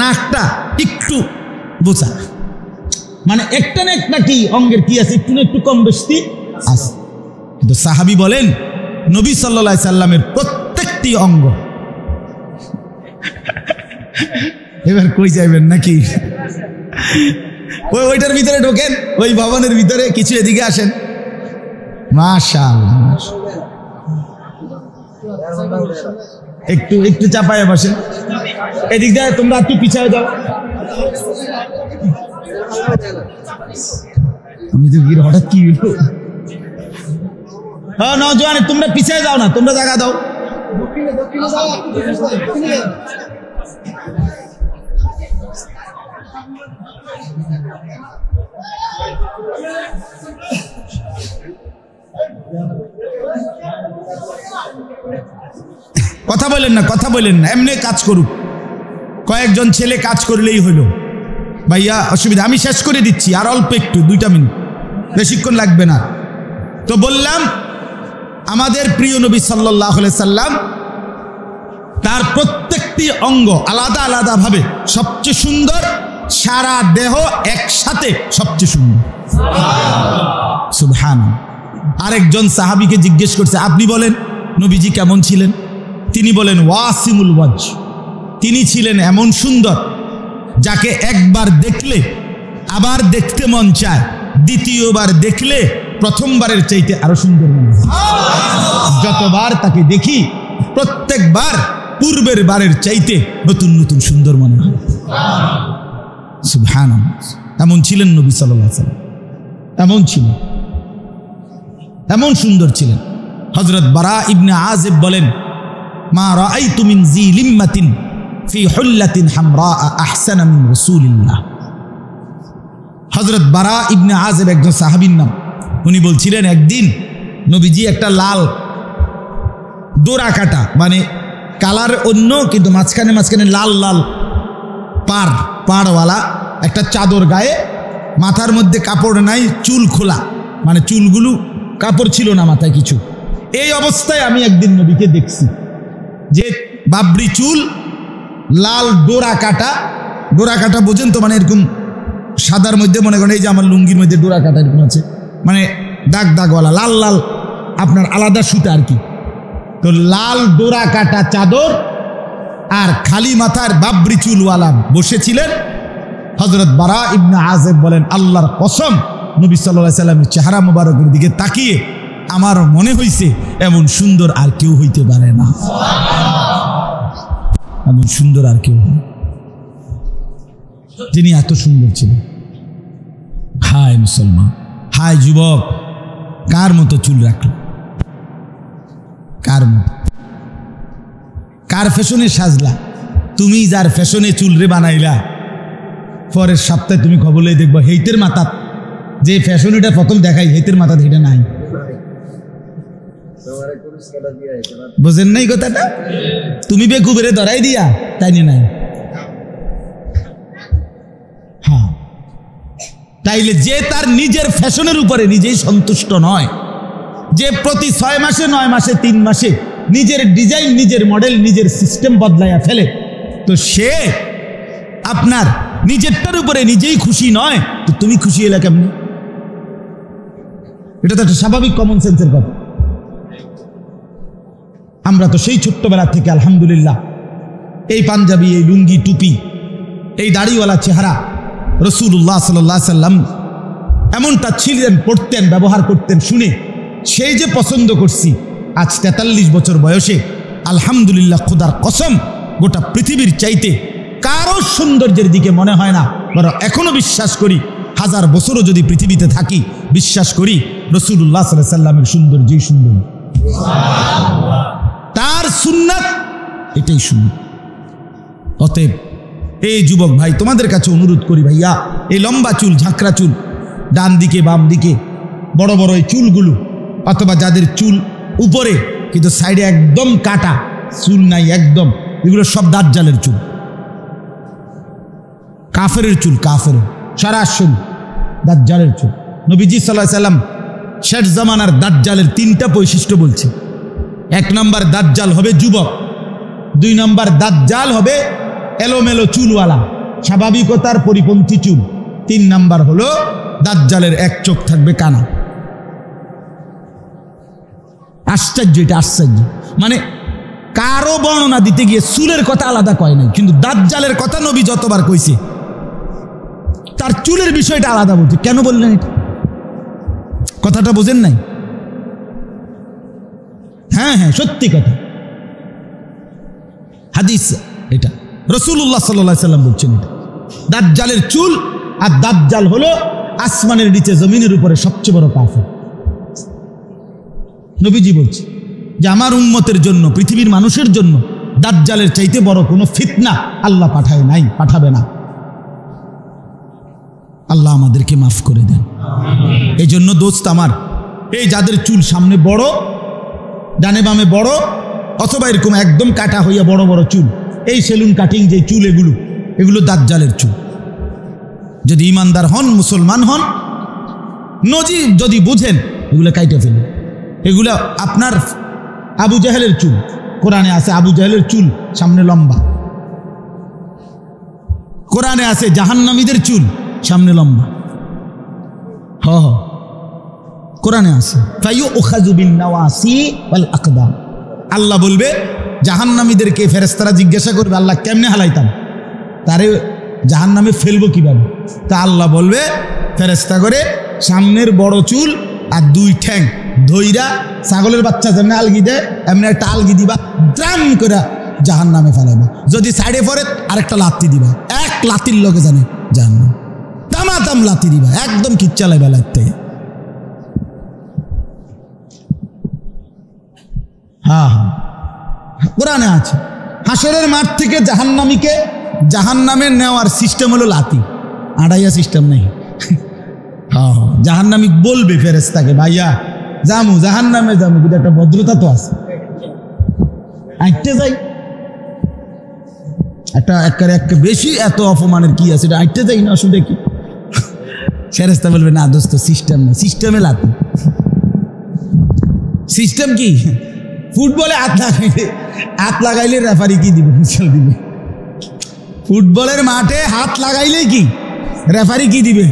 [SPEAKER 1] নাকটা একটু বোচা, মানে একটা না একটা কি অঙ্গের কি আছে, একটু না একটু কম বেশি আছে। কিন্তু সাহাবী বলেন নবী সাল্লাল্লাহু আলাইহি সাল্লামের প্রত্যেকটি অঙ্গ, এবার কই যাইবেন নাকি? ওইটার ভিতরে ঢোকেন, ওই ভবনের ভিতরে কিছু এদিকে আসেন। মাশাআল্লাহ, একটু একটু চাপায় বসেন, এদিক দিয়ে তোমরা একটু পিছায় যাও। আমি তো গিয়ে হঠাৎ কি হইল? হ্যাঁ নওজোয়ান, তোমরা পিছায় যাও না, তোমরা জায়গা দাও। কথা বলেন না, কথা বলেন না, এমনি কাজ করুক, কয়েকজন ছেলে কাজ করলেই হলো। ভাইয়া অসুবিধা, আমি শেষ করে দিচ্ছি, আর অল্প একটু 2 মিনিট, বেশিক্ষণ লাগবে না। তো বললাম আমাদের প্রিয় নবী সাল্লাল্লাহু আলাইহি সাল্লাম তার প্রত্যেকটি অঙ্গ আলাদা আলাদা ভাবে সবচেয়ে সুন্দর, সারা দেহ একসাথে সবচেয়ে সুন্দর। সুবহানাল্লাহ। আরেকজন সাহাবীকে জিজ্ঞেস করছে, আপনি বলেন নবীজি কেমন ছিলেন? তিনি বলেন ওয়াসিমুল ওয়াজ, তিনি ছিলেন এমন সুন্দর যাকে একবার দেখলে আবার দেখতে মন চায়, দ্বিতীয়বার দেখলে প্রথমবারের চাইতে আরো সুন্দর মনে হয়। যতবার তাকে দেখি প্রত্যেকবার পূর্বের বারের চাইতে নতুন নতুন সুন্দর মনে হয়। সুবহানাল্লাহ। এমন ছিলেন নবী সাল্লাল্লাহু আলাইহি ওয়াসাল্লাম, এমন ছিলেন, এমন সুন্দর ছিলেন। হযরত বারা ইবনে আযিব বলেন, মা রাআইতু মিন জি লিম্মাতিন ফি হুল্লাতিন হামরা আহসানা মিন রাসূলিল্লাহ। হযরত বারা ইবনে আযিব একজন সাহাবীর নাম। উনি বলছিলেন একদিন নবীজি একটা লাল ডোরা কাটা, মানে কালার অন্য কিন্তু মাঝখানে মাঝখানে লাল লাল পাড়ওয়ালা একটা চাদর গায়ে, মাথার মধ্যে কাপড় নাই, চুল খোলা, মানে চুলগুলো কাপড় ছিল না মাথায় কিছু। এই অবস্থায় আমি একদিন নবীকে দেখছি যে বাবরি চুল, লাল ডোরা কাটা বোঝেন তো, মানে এরকম সাদার মধ্যে মনে করেন এই যে আমার লুঙ্গির মধ্যে ডোরা কাটা এরকম আছে, মানে দাগ দাগওয়ালা লাল লাল আপনার আলাদা সুতা আর কি। তো লাল ডোরা কাটা চাদর আর খালি মাথার বাবরি চুলওয়ালা বসেছিলেন। হযরত বারা ইবনে আযিব বলেন, আল্লাহর কসম নবী সাল্লাল্লাহু আলাইহি সাল্লামের চেহারা মোবারকের দিকে তাকিয়ে আমার মনে হইছে এমন সুন্দর আর কেউ হইতে পারে না, এমন সুন্দর আর কেউ, তিনি এত সুন্দর ছিলেন। হায় মুসলমান, হায় যুবক, কার মতো চুল রাখলো, কার মতো, কার ফ্যাশনে সাজলা? তুমি যার ফ্যাশনে চুল রে বানাইলা, পরের সপ্তাহে তুমি খবর লই দেখবো হেইতের মাথা, যে ফ্যাশন এটা প্রথম দেখাই হেইতের মাথা এটা নাই। বুঝেন নাই কথাটা? তুমি বেকুবেরে ধরাই দিয়া তাই নিয়ে নাই। হ্যাঁ, তাইলে যে তার নিজের ফ্যাশনের উপরে নিজেই সন্তুষ্ট নয়, যে প্রতি 6 মাসে 9 মাসে 3 মাসে নিজের ডিজাইন, নিজের মডেল, নিজের সিস্টেম বদলাইয়া ফেলে, তো সে আপনার নিজেরটার উপরে নিজেই খুশি নয়, তো তুমি খুশি হলে কেমন? এটা তো একটা স্বাভাবিক কমন সেন্সের কথা। আমরা তো সেই ছোট্টবেলা থেকে আলহামদুলিল্লাহ এই পাঞ্জাবি, এই লুঙ্গি, টুপি, এই দাড়িওয়ালা চেহারা রাসূলুল্লাহ সাল্লাল্লাহু আলাইহি সাল্লাম এমনটা ছিলেন, পড়তেন, ব্যবহার করতেন শুনে সেই যে পছন্দ করছি। আজ 43 বছর বয়সে আলহামদুলিল্লাহ খোদার কসম গোটা পৃথিবীর চাইতে কারো সৌন্দর্যের দিকে মনে হয় না, বরং এখনো বিশ্বাস করি 1000 বছরও যদি পৃথিবীতে থাকি বিশ্বাস করি রাসূলুল্লাহ সাল্লাল্লাহু আলাইহি সাল্লামের সৌন্দর্যই সুন্দর, তার সুন্নাত এটাই সুন্নাত। অতএব এই যুবক ভাই তোমাদের কাছে অনুরোধ করি, ভাইয়া এই লম্বা চুল, ঝাঁকড়া চুল, ডান দিকে বাম দিকে বড় বড় এই চুলগুলো, অথবা যাদের চুল উপরে কিন্তু সাইডে একদম কাটা, চুল নাই একদম, এগুলো সব দাজ্জালের চুল, কাফেরের চুল, কাফের সরাসরি দাজ্জালের চুল। নবীজি সাল্লাল্লাহু আলাইহি সাল্লাম শেষ জামানার দাজ্জালের 3টা বৈশিষ্ট্য বলছে। 1 নম্বর দাজ্জাল হবে যুবক, 2 নম্বর দাজ্জাল হবে এলোমেলো চুলওয়ালা, স্বাভাবিকতার পরিপন্থী চুল, 3 নম্বর হলো দাজ্জালের এক চোখ থাকবে কানা। আশ্চর্য, এটা আশ্চর্য। মানে কারো বর্ণনা দিতে গিয়ে চুলের কথা আলাদা কয় নাই, কিন্তু দাজ্জালের কথা নবী যতবার কইছে তার চুলের বিষয়টা আলাদা বলছে। কেন বললেন এটা? কথাটা বোঝেন নাই? হ্যাঁ হ্যাঁ, সত্যি কথা, হাদিস এটা, রাসূলুল্লাহ সাল্লাল্লাহু আলাইহি সাল্লাম বলছেন এটা। দাজ্জালের চুল, আর দাজ্জাল হলো আসমানের নিচে জমিনের উপরে সবচেয়ে বড় কাফের। নবীজি বলছে যে আমার উম্মতের জন্য, পৃথিবীর মানুষের জন্য দাজ্জালের চাইতে বড় কোনো ফিতনা আল্লাহ পাঠায় নাই, পাঠাবে না। আল্লাহ আমাদেরকে মাফ করে দেন। এই জন্য দোস্ত আমার, এই যাদের চুল সামনে বড়, ডানে বামে বড়, অথবা এরকম একদম কাটা হইয়া বড় বড় চুল, এই সেলুন কাটিং যে চুল, এগুলো দাজ্জালের চুল। যদি ইমানদার হন, মুসলমান হন, নজি যদি বুঝেন, এগুলো কাইটে ফেলেন। এগুলা আপনার আবু জাহেলের চুল, কোরআনে আছে আবু জাহেলের চুল সামনে লম্বা, কোরআনে আছে জাহান্নামীদের চুল সামনে লম্বা। কোরআনে আছে ফায়ুখাযু বিন-নাওয়াসি ওয়াল আকদাম। আল্লাহ বলবে জাহান্নামীদেরকে ফেরেশতারা জিজ্ঞাসা করবে, আল্লাহ কেমনে হালাইতাম, তারে জাহান্নামে ফেলবো কিভাবে? তা আল্লাহ বলবে ফেরেশতা করে সামনের বড় চুল আর 2 ঠ্যাং ধইরা, ছাগলের বাচ্চা যেমন আলগি দেয় এমনি একটা আলগি দিবা, ড্রাম করে জাহান্নামে ফেলাইবা। যদি সাইডে পড়ে আরেকটা লাথি দিবা, এক লাথির লগে জানে জাহান্নাম, তামাতাম লাথি দিবা, একদম কিচ্ছালাইবা লাগতে। হ্যাঁ হ্যাঁ, কোরআনে আছে হাসরের মাঠ থেকে জাহান্নামীকে জাহান্নামে নেওয়ার সিস্টেম হলো লাথি, আড়াইয়া সিস্টেম নেই। হ্যাঁ, জাহান্নামী বলবে ফেরেশতাকে, ভাইয়া জামু জাহান্নামে যাবো, কিন্তু একটা ভদ্রতা তো আছে, আইতে যাই, একটা একটা বেশি এত অপমানের কি আছে, এটা আইতে যাই না, অসুবিধা কি? ফেরেশতা বলবে না দোস্ত, সিস্টেম না, সিস্টেমে লাথি। সিস্টেম কি? ফুটবলে হাত লাগাইলে রেফারি কি দিবে? দিবে। ফুটবলের মাঠে হাত লাগাইলে কি রেফারি কি দিবে?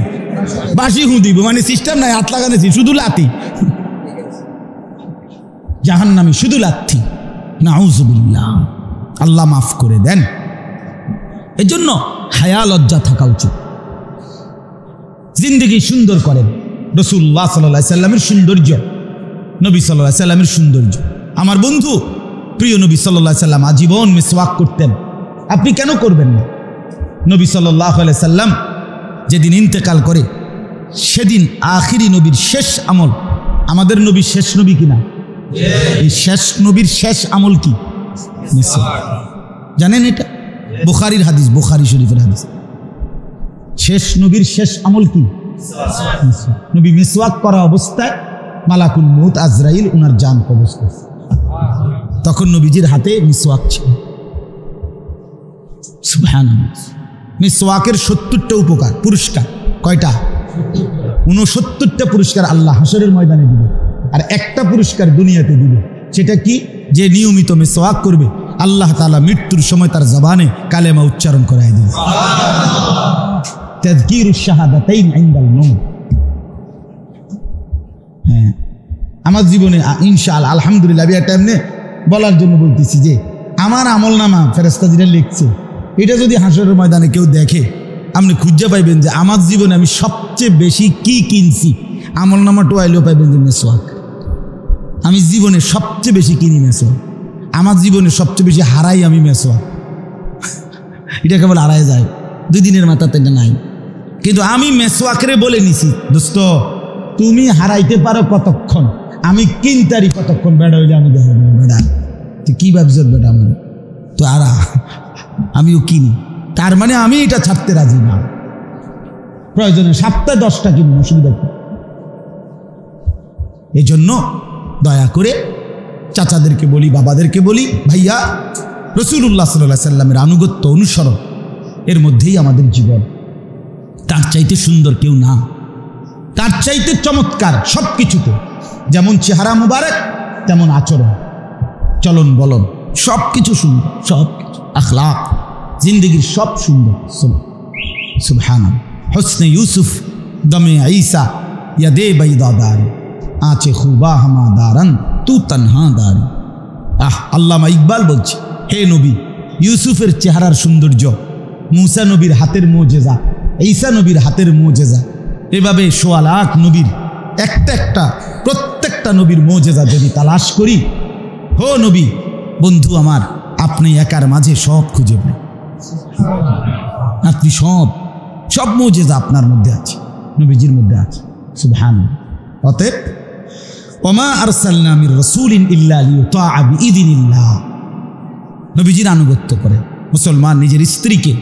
[SPEAKER 1] বাসি হু দিব। মানে সিস্টেম নাই, হাত লাগানো, শুধু লাথি। জাহান্নামী শুধু লাথি, নাউযুবিল্লাহ, আল্লাহ মাফ করে দেন। এই জন্য হায়া, লজ্জা থাকা উচিত। জিন্দেগি সুন্দর করেন রাসূলুল্লাহ সাল্লাল্লাহু আলাইহি সাল্লামের সৌন্দর্য, নবী সাল্লাল্লাহু আলাইহি সাল্লামের সৌন্দর্য। আমার বন্ধু প্রিয় নবী সাল্লাল্লাহু আলাইহি সাল্লাম আজীবন মিসওয়াক করতেন, আপনি কেন করবেন না? নবী সাল্লাল্লাহু আলাইহি সাল্লাম যেদিন ইন্তেকাল করে সেদিন আখিরি নবীর শেষ আমল, আমাদের নবী শেষ নবী কিনা, এই শেষ নবীর শেষ আমল কি? মিসওয়াক। জানেন এটা বুখারীর হাদিস, বুখারী শরীফের হাদিস। শেষ নবীর শেষ আমল কি? নবী মিসওয়াক করা অবস্থায় মালাকুল মউত আজরাইল উনার জান কবজ করছে। তখন নবীজির হাতে মিসওয়াক ছিল। সুবহানাল্লাহ। মিসওয়াকের 70টা উপকার, পুরস্কার কয়টা? 69টা পুরস্কার আল্লাহ হাসরের ময়দানে দিবে, আর একটা পুরস্কার দুনিয়াতে দিবে। সেটা কি? যে নিয়মিত মিসওয়াক করবে আল্লাহ তাআলা মৃত্যুর সময় তার জবানে কালেমা উচ্চারণ করায় দিবে। তাযকিরুশ শাহাদাতাইন ইনদাল মউত। হ্যাঁ, আমার জীবনে ইনশাআল্লাহ আলহামদুলিল্লাহ আমি একটা এমনি বলার জন্য বলতেছি যে আমার আমলনামা ফেরেশতারা লিখছে, এটা যদি হাসরের ময়দানে কেউ দেখে আপনি খুঁজে পাইবেন যে আমার জীবনে আমি সবচেয়ে বেশি কি কিনছি। আমলনামা টোয়াইলেও পাইবেন যে মিসওয়াক। আমি জীবনে সবচেয়ে বেশি কিনি মিসওয়াক, আমার জীবনে সবচেয়ে বেশি হারাই আমি মিসওয়াক। এটা কেবল হারায় যায়, 2 দিনের মাথাতে নাই। কিন্তু আমি মিসওয়াকরে বলে নিছি, দোস্ত তুমি হারাইতে পারো কতক্ষণ, আমি কিনতারি কতক্ষণ। বেড়া হইলে আমি দেখো বেড়া তুই কি ভাবছ বেটা, আমার তো আমিও কিনি। তার মানে আমি এটা ছাড়তে রাজি না। প্রয়োজনে সপ্তাহে 10টা কিনুন, অসুবিধা কি? এই জন্য দয়া করে চাচাদেরকে বলি, বাবাদেরকে বলি, ভাইয়া রাসূলুল্লাহ সাল্লাল্লাহু আলাইহি সাল্লামের আনুগত্য অনুসরণ এর মধ্যেই আমাদের জীবন। তার চাইতে সুন্দর কেউ না, তার চাইতে চমৎকার সব কিছুতে। যেমন চেহারা মুবারক তেমন আচরণ, চলন বলন সব কিছু সুন্দর, সব কিছু আখলাক জিন্দগির সব সুন্দর। সুবহানাল্লাহ। হুসনে ইউসুফ দমে ঈসা ইয়াদে বাইদাদার আঁচে খুবা হামাদারান তু তনহা দারি। আল্লামা ইকবাল বলছে, হে নবী, ইউসুফের চেহারার সৌন্দর্য, মুসা নবীর হাতের মুজিজা, ঈসা নবীর হাতের মুজিজা, এভাবে ১৬ লাখ নবীর একটা প্রত্যেকটা নবীর মুজিজা যদি তালাশ করি, হো নবী বন্ধু আমার, আপনি একার মাঝে সব খুঁজে পান। আপনি সব মুজিজা আপনার মধ্যে আছে, নবীজির মধ্যে আছে। সুবহানাল্লাহ। অতএব ওমা আরসালনা মির রাসূলিন ইল্লা লিয়ুতাআ বিইذনিল্লাহ। নবীজির আনুগত্য করে মুসলমান নিজের স্ত্রীকে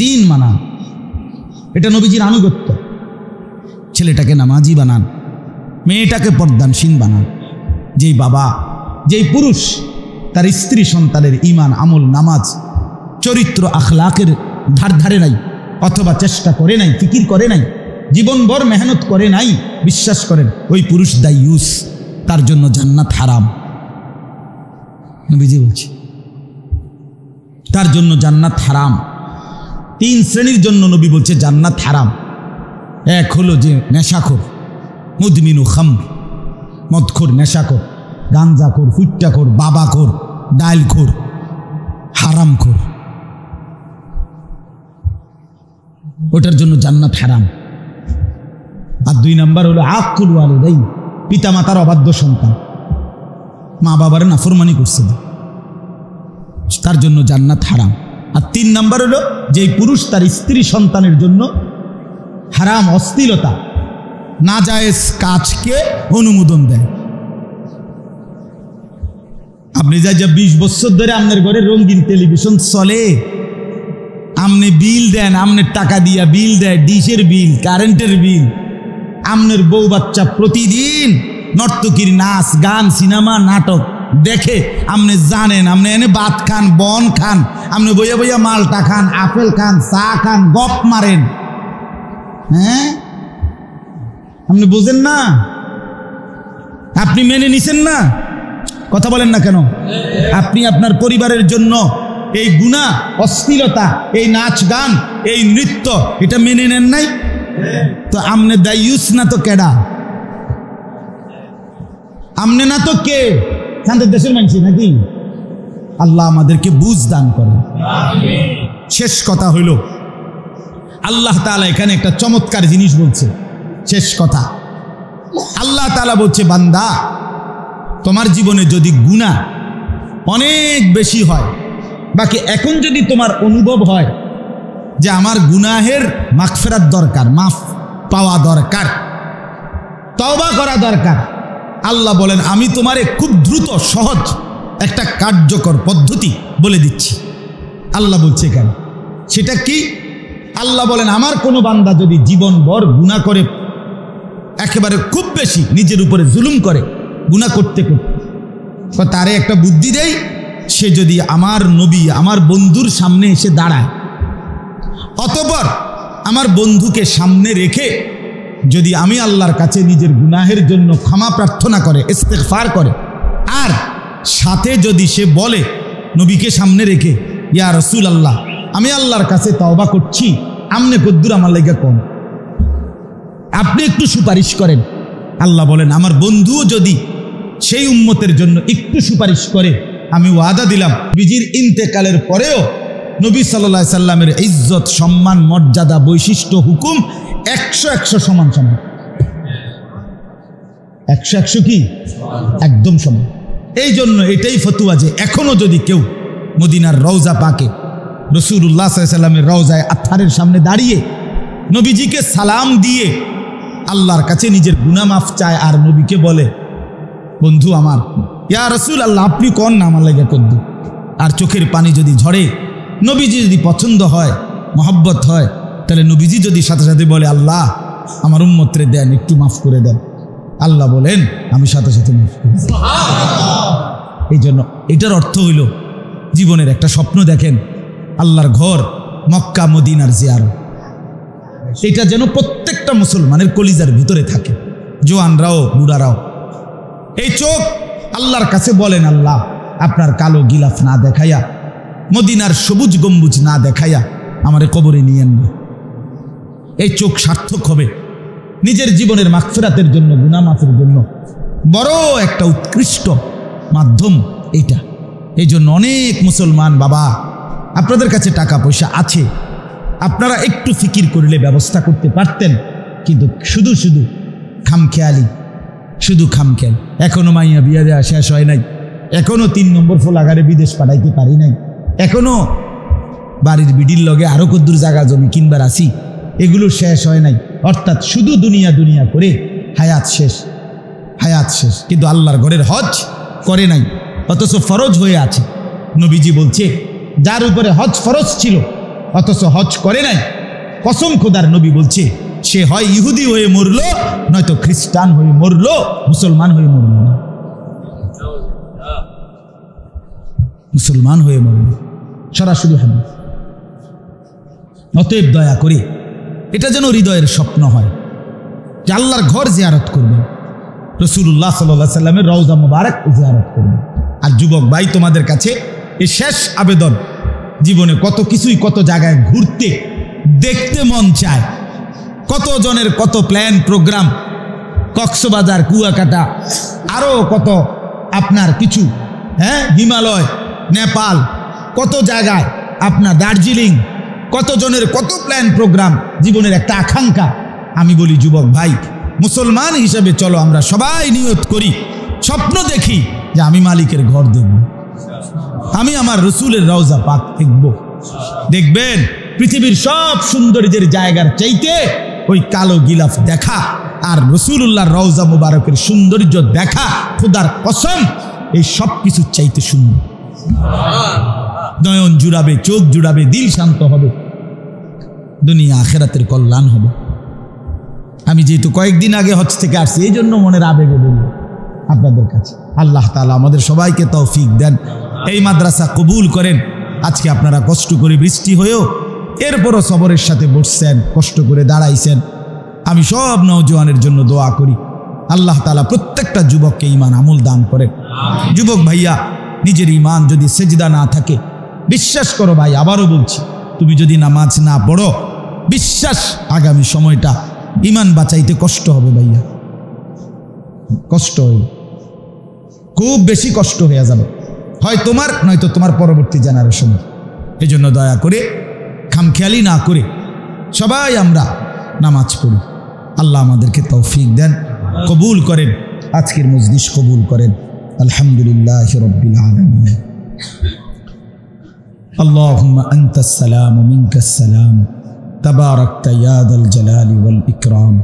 [SPEAKER 1] দিন মানান, এটা নবীজির আনুগত্য। ছেলেটাকে নামাজি বানান, মেয়েটাকে পর্দানশীল বানান। যেই বাবা, যেই পুরুষ তার স্ত্রী সন্তানের ঈমান, আমল, নামাজ, চরিত্র, আখলাকের ধারে নাই, অথবা চেষ্টা করে নাই, ফিকির করে নাই, জীবনভর মেহনত করে নাই, বিশ্বাস করেন ওই পুরুষ দায়ুস, তার জন্য জান্নাত হারাম। নবীজি বলছি তার জন্য জান্নাত হারাম। 3 শ্রেণীর জন্য নবী বলছে জান্নাত হারাম। এক হলো যে নেশাখোর, মুদমিনু খামর, মদখোর, নেশাখোর, গাঞ্জাখোর, ফুট্টাখোর, বাবাখোর, ডাইলখোর, হারামখোর, ওটার জন্য জান্নাত হারাম। আর 2 নাম্বার হলো আকুল ওয়ালিদাইন, পিতা মাতার অবাধ্য সন্তান, মা বাবার নাফরমানি করছে, তার জন্য জান্নাত হারাম। আর 3 নাম্বার হলো যেই পুরুষ তার স্ত্রী সন্তানের জন্য হারাম, অশ্লীলতা, নাজায়েজ কাজকে অনুমোদন দেয়। আপনি যা 20 বছর ধরে আপনার ঘরে রঙিন টেলিভিশন চলে, আপনি বিল দেন, আপনার টাকা দিয়া বিল দেয়, ডিশের বিল, কারেন্টের বিল, আপনার বউ বাচ্চা প্রতিদিন নর্তকীর নাচ, গান, সিনেমা, নাটক দেখে আপনি জানেন, আপনি এনে ভাত খান, বন খান, আপনি বইয়া বইয়া মালটা খান, আপেল খান, চা খান, গপ মারেন। হ্যাঁ, আপনি বুঝেন না? আপনি মেনে নিছেন না? কথা বলেন না কেন? আপনি আপনার পরিবারের জন্য এই গুনাহ, অশ্লীলতা, এই নাচ গান, এই নৃত্য, এটা মেনে নেন নাই? তো আমনে দায়ুস না তো কেডা? আমনে না তো কে? আমাদের দেশের মানুষ নাকি? আল্লাহ আমাদেরকে বুঝ দান করে। শেষ কথা হইল, আল্লাহ তাআলা এখানে একটা চমৎকার জিনিস বলছে। শেষ কথা, আল্লাহ তাআলা বলছে, বান্দা তোমার জীবনে যদি গুনাহ অনেক বেশি হয়, বাকি এখন যদি তোমার অনুভব হয় যে আমার গুনাহের মাগফিরাত দরকার, মাফ পাওয়া দরকার, তওবা করা দরকার। আল্লাহ বলেন আমি তোমারে খুব দ্রুত সহজ একটা কার্যকর পদ্ধতি বলে দিচ্ছি। আল্লাহ বলছে কেন? সেটা কি? আল্লাহ বলেন আমার কোনো বান্দা যদি জীবনভর গুনাহ করে, একেবারে খুব বেশি নিজের উপরে জুলুম করে, গুনাহ করতে করতে, তারে একটা বুদ্ধি দেই, সে যদি আমার নবী আমার বন্ধুর সামনে এসে দাঁড়ায়, অতঃপর আমার বন্ধুকে সামনে রেখে যদি আমি আল্লাহর কাছে নিজের গুনাহের জন্য ক্ষমা প্রার্থনা করে, ইস্তেগফার করে, আর সাথে যদি সে বলে নবীকে সামনে রেখে, ইয়া রাসূলুল্লাহ আমি আল্লাহর কাছে তওবা করছি, আমনে কদ্দুর আমার লাগা কম, আপনি একটু সুপারিশ করেন। আল্লাহ বলেন আমার বন্ধুও যদি সেই উম্মতের জন্য একটু সুপারিশ করে, আমি ওয়াদা দিলাম নবীজির ইন্তেকালের পরেও নবী সাল্লাল্লাহু আলাইহি সাল্লামের ইজ্জত, সম্মান, মর্যাদা, বৈশিষ্ট্য, হুকুম 100 সমান সমান। 100 কি? একদম সমান। এই জন্য এটাই ফতুয়া যে এখনো যদি কেউ মদিনার রওজা পাকে রাসূলুল্লাহ সাল্লাল্লাহু আলাইহি সাল্লামের রওজায় আতহারের সামনে দাঁড়িয়ে নবীজিকে সালাম দিয়ে আল্লাহর কাছে নিজের গুনাহ মাফ চায়, আর নবীকে বলে বন্ধু আমার, ইয়া রাসূলুল্লাহ আপনি কোন না আমার লাগে কদ্দু, আর চোখের পানি যদি ঝরে, নবীজি যদি পছন্দ হয়, মহব্বত হয়, তাহলে নবীজি যদি সাথে সাথে বলে আল্লাহ আমার উম্মতরে দেন, একটু মাফ করে দেন, আল্লাহ বলেন আমি সাথে সাথে মাফ করে দেব। এই জন্য এটার অর্থ হইল জীবনের একটা স্বপ্ন দেখেন, আল্লাহর ঘর মক্কা মদিনার জিয়ারত, এটা যেন প্রত্যেকটা মুসলমানের কলিজার ভিতরে থাকে, জোয়ানরাও বুড়ারাও। এই চোখ আল্লাহর কাছে বলেন আল্লাহ আপনার কালো গিলাফ না দেখাইয়া, মদিনার সবুজ গম্বুজ না দেখাইয়া আমারে কবরে নিয়েন না। এই চোখ সার্থক হবে নিজের জীবনের মাগফিরাতের জন্য, গুনাহ মাফের জন্য বড় একটা উৎকৃষ্ট মাধ্যম এইটা। এই জন্য অনেক মুসলমান বাবা, আপনাদের কাছে টাকা পয়সা আছে, আপনারা একটু ফিকির করলে ব্যবস্থা করতে পারতেন, কিন্তু শুধু শুধু খামখেয়ালি, শুধু খামখেয়াল। এখনো মাইয়া বিয়া দেওয়া শেষ হয় নাই, এখনো 3 নম্বর ফোলাগারে বিদেশ পাঠাইতে পারি নাই, এখনো বাড়ির বিডির লগে আরো কদ্দুর জায়গা জমি কিনবার আসি, এগুলো শেষ হয় নাই। অর্থাৎ শুধু দুনিয়া দুনিয়া করে হায়াত শেষ, হায়াত শেষ, কিন্তু আল্লাহর ঘরের হজ করে নাই, অথচ ফরজ হয়ে আছে। নবীজি বলছে যার উপরে হজ ফরজ ছিল অথচ হজ করে নাই, কসম খোদার নবী বলছে সে হয় ইহুদি হয়ে মরলো, নয়তো খ্রিস্টান হয়ে মরলো, মুসলমান হয়ে মরল না, মুসলমান হয়ে মরল সরাসরি হবে। অতএব দয়া করে এটা যেন হৃদয়ের স্বপ্ন হয় যে আল্লাহর ঘর জিয়ারত করবেন, রাসূলুল্লাহ সাল্লাল্লাহু আলাইহি সাল্লামের রওজা মুবারক জিয়ারত করবেন। আর যুবক ভাই তোমাদের কাছে এই শেষ আবেদন, জীবনে কত কিছুই কত জায়গায় ঘুরতে দেখতে মন চায়, কত জনের কত প্ল্যান প্রোগ্রাম, কক্সবাজার, কুয়াকাটা, আরো কত আপনার কিছু, হিমালয়, নেপাল, কত জায়গায় আপনার দার্জিলিং, কত জনের কত প্ল্যান প্রোগ্রাম, জীবনের একটা আকাঙ্ক্ষা। আমি বলি যুবক ভাই, মুসলমান হিসেবে চলো আমরা সবাই নিয়ত করি, স্বপ্ন দেখি যে আমি মালিকের ঘর দেখব, আমি আমার রসুলের রওজা পাক দেখব। দেখবেন পৃথিবীর সব সুন্দরীদের জায়গার চাইতে ওই কালো গিলাফ দেখা আর রসুলুল্লাহর রওজা মুবারকের সৌন্দর্য দেখা, খোদার কসম এই সব কিছুর চাইতে সুন্দর। নয়ন জুড়াবে, চোখ জুড়াবে, দিল শান্ত হবে, দুনিয়া আখেরাতের কল্যাণ হবে। আমি যেহেতু কয়েকদিন আগে হজ থেকে আসছি, এই জন্য মনের আবেগে বলব আপনাদের কাছে, আল্লাহ তাআলা আমাদের সবাইকে তৌফিক দেন, এই মাদ্রাসা কবুল করেন। আজকে আপনারা কষ্ট করে বৃষ্টি হয়েও এরপরও সবরের সাথে বসছেন, কষ্ট করে দাঁড়াইছেন। আমি সব নওজোয়ানের জন্য দোয়া করি, আল্লাহ তাআলা প্রত্যেকটা যুবককে ঈমান আমল দান করেন। যুবক ভাইয়া, নিজের ঈমান যদি সেজদা না থাকে, বিশ্বাস করো ভাই, আবারও বলছি, তুমি যদি নামাজ না পড়ো, বিশ্বাস আগামী সময়টা ঈমান বাঁচাইতে কষ্ট হবে ভাইয়া, কষ্ট হবে, খুব বেশি কষ্ট হয়ে যাবে, হয় তোমার নয়তো তোমার পরবর্তী জেনারেশন। এই জন্য দয়া করে খামখেয়ালি না করে সবাই আমরা নামাজ পড়ি। আল্লাহ আমাদেরকে তৌফিক দেন, কবুল করেন, আজকের মজলিস কবুল করেন। আলহামদুলিল্লাহ রাব্বিল আলামিন। আল্লাহুম্মা আনতাস সালাম ওয়া মিনকাস সালাম তাবারাকতা ইয়া যাল জালালি ওয়াল ইকরাম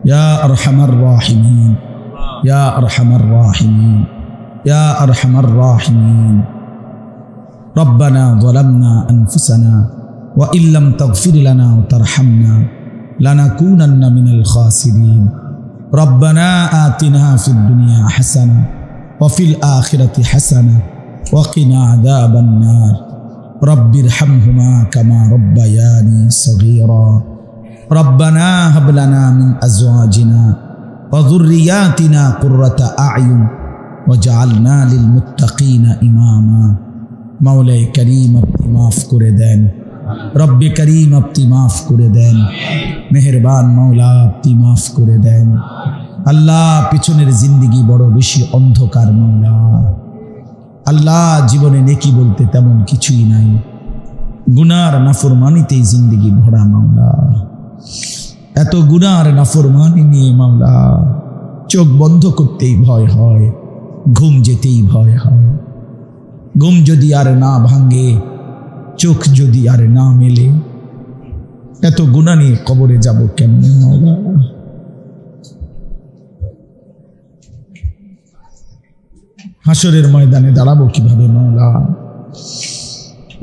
[SPEAKER 1] ইয়া আরহামার রাহিমিন ইয়া আরহামার রাহিমিন ইয়া আরহামার রাহিমিন। রব্বানা যালামনা আনফুসানা ওয়া ইল্লাম তাগফির লানা ওয়া তারহামনা লানাকুনান্না মিনাল খাসিরিন। রব্বানা আতিনা ফিদ দুনিয়া হাসানা ওয়া ফিল আখিরাতি হাসানা ওয়া কিনা আযাবান নার। রব্বিরহামহুমা কামা রব্বায়ানি সগীরা। রব্বানা হাব লানা মিন আজওয়াজিনা ওয়া যুররিয়াতিনা কুররাতা আ'য়ুন ওয়াজআলনা লিল মুত্তাকিনা ইমামা। মাওলাই করিম আপনি মাফ করে দেন, রব্বে করিম আপনি মাফ করে দেন, মেহেরবান মাওলা আপনি মাফ করে দেন। আল্লাহ পিছনের জিন্দেগি বড় বেশি অন্ধকার মাওলা। আল্লাহ জীবনে নেকি বলতে তেমন কিছুই নাই, গুনার নাফরমানিতেই জিন্দেগি ভরা মাওলা। এত গুনার নাফরমানি নিয়ে মাওলা চোখ বন্ধ করতেই ভয় হয়, ঘুম যেতেই ভয় হয়। ঘুম যদি আর না ভাঙে, চোখ যদি আর না মেলে, এত গুনাহ নিয়ে কবরে যাব কেমনে মাওলা? হাসরের ময়দানে দাঁড়াবো কিভাবে মাওলা?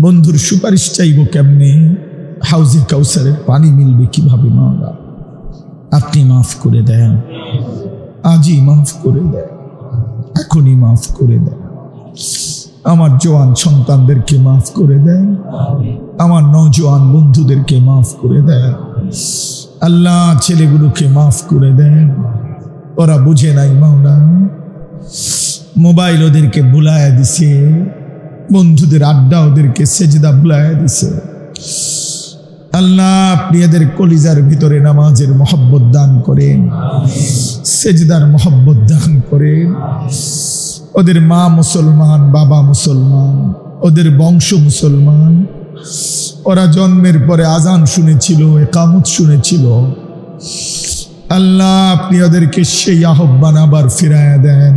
[SPEAKER 1] বন্ধুর সুপারিশ চাইবো কেমনে? হাউজে কাউসারের পানি মিলবে কিভাবে মাওলা? আপনি মাফ করে দেন, আজই মাফ করে দেন, এখনই মাফ করে দেন। আমার জওয়ান সন্তানদেরকে মাফ করে দেন, আমার নওজোয়ান বন্ধুদেরকে মাফ করে দেন। আল্লাহ ছেলেগুলোকে মাফ করে দেন, ওরা বুঝে নাই মাওলা। মোবাইল ওদেরকে ভুলায়া দিছে, বন্ধুদের আড্ডা ওদেরকে সেজদা ভুলায়া দিছে। আল্লাহ আপনি এদের কলিজার ভিতরে নামাজের মহব্বত দান করেন, সেজদার মহব্বত দান করেন। ওদের মা মুসলমান, বাবা মুসলমান, ওদের বংশ মুসলমান। ওরা জন্মের পরে আজান শুনেছিল, ইকামত শুনেছিল। আল্লাহ আপনি ওদেরকে সেই আহ্বান আবার ফিরায়া দেন।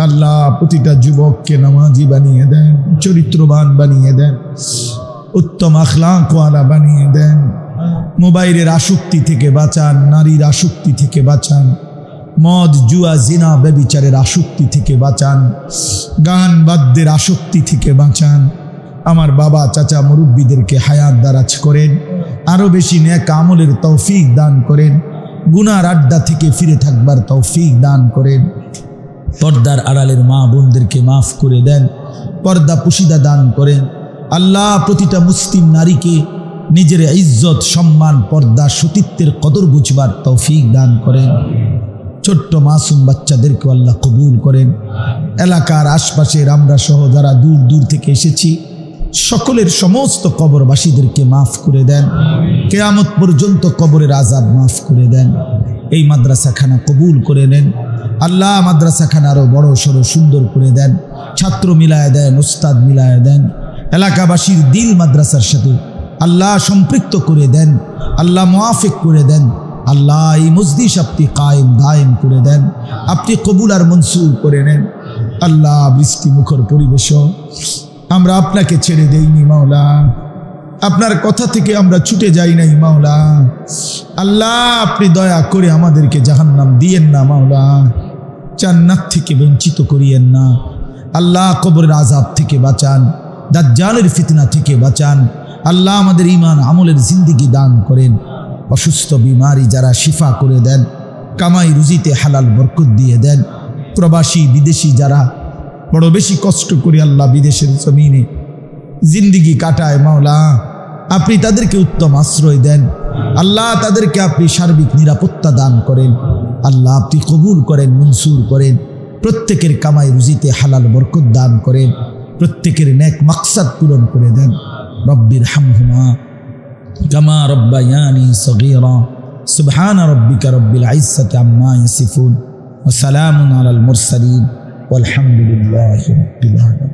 [SPEAKER 1] আল্লাহ প্রতিটা যুবককে নামাজি বানিয়ে দেন, চরিত্রবান বানিয়ে দেন, উত্তম আখলাকওয়ালা বানিয়ে দেন। মোবাইলের আসক্তি থেকে বাঁচান, নারীর আসক্তি থেকে বাঁচান, মদ জুয়া জিনা ব্যভিচারের আসক্তি থেকে বাঁচান, গান বাদ্যের আসক্তি থেকে বাঁচান। আমার বাবা চাচা মুরব্বীদেরকে হায়াত দারাজ করেন, আরো বেশি নেক আমলের তৌফিক দান করেন, গুনার আড্ডা থেকে ফিরে থাকবার তৌফিক দান করেন। পর্দার আড়ালের মা বোনদেরকে মাফ করে দেন, পর্দা পুশিদা দান করেন। আল্লাহ প্রতিটা মুসলিম নারীকে নিজের ইজ্জত সম্মান পর্দা সতীত্বের কদর বুঝবার তৌফিক দান করেন। ছোট্ট মাসুম বাচ্চাদেরকে আল্লাহ কবুল করেন। এলাকার আশপাশের আমরা সহ যারা দূর দূর থেকে এসেছি সকলের সমস্ত কবরবাসীদেরকে মাফ করে দেন। কিয়ামত পর্যন্ত কবরের আযাব মাফ করে দেন। এই মাদ্রাসাখানা কবুল করে নেন আল্লাহ। মাদ্রাসাখানা আরো বড় সড়ো সুন্দর করে দেন, ছাত্র মিলায় দেন, উস্তাদ মিলায় দেন, এলাকাবাসীর দিল মাদ্রাসার সাথে আল্লাহ সম্পৃক্ত করে দেন, আল্লাহ মুআফিক করে দেন। আল্লাহ এই মজলিস আপনি কায়েম দায়েম করে দেন, আপনি কবুল আর মনসুর করে নেন। আল্লাহ বৃষ্টি মুখর পরিবেশ আমরা আপনাকে ছেড়ে দেইনি মাওলা, আপনার কথা থেকে আমরা ছুটে যাই নাই মাওলা। আল্লাহ আপনি দয়া করে আমাদেরকে জাহান্নাম দিয়েন না মাওলা, জান্নাত থেকে বঞ্চিত করিয়েন না। আল্লাহ কবরের আযাব থেকে বাঁচান, দাজ্জালের ফিতনা থেকে বাঁচান। আল্লাহ আমাদের ঈমান আমলের জিন্দেগি দান করেন। অসুস্থ বিমারি যারা শিফা করে দেন, কামাই রুজিতে হালাল বরকত দিয়ে দেন। প্রবাসী বিদেশি যারা বড় বেশি কষ্ট করে আল্লাহ বিদেশের জমিনে জিন্দেগি কাটায় মাওলা, আপনি তাদেরকে উত্তম আশ্রয় দেন। আল্লাহ তাদেরকে আপনি সার্বিক নিরাপত্তা দান করেন। আল্লাহ আপনি কবুল করেন, মনসুর করেন। প্রত্যেকের কামাই রুজিতে হালাল বরকত দান করেন, প্রত্যেকের নেক মাকসাদ পূরণ করে দেন। রব্বিরহামহুমা কামা রব্বায়ানি সগীরা। সুবহান রাব্বিকা রব্বিল ইজ্জাতি আম্মা ইয়াসিফুন ওয়া সালামুন আলাল মুরসালিন ওয়ালহামদুলিল্লাহি রাব্বিল আলামিন।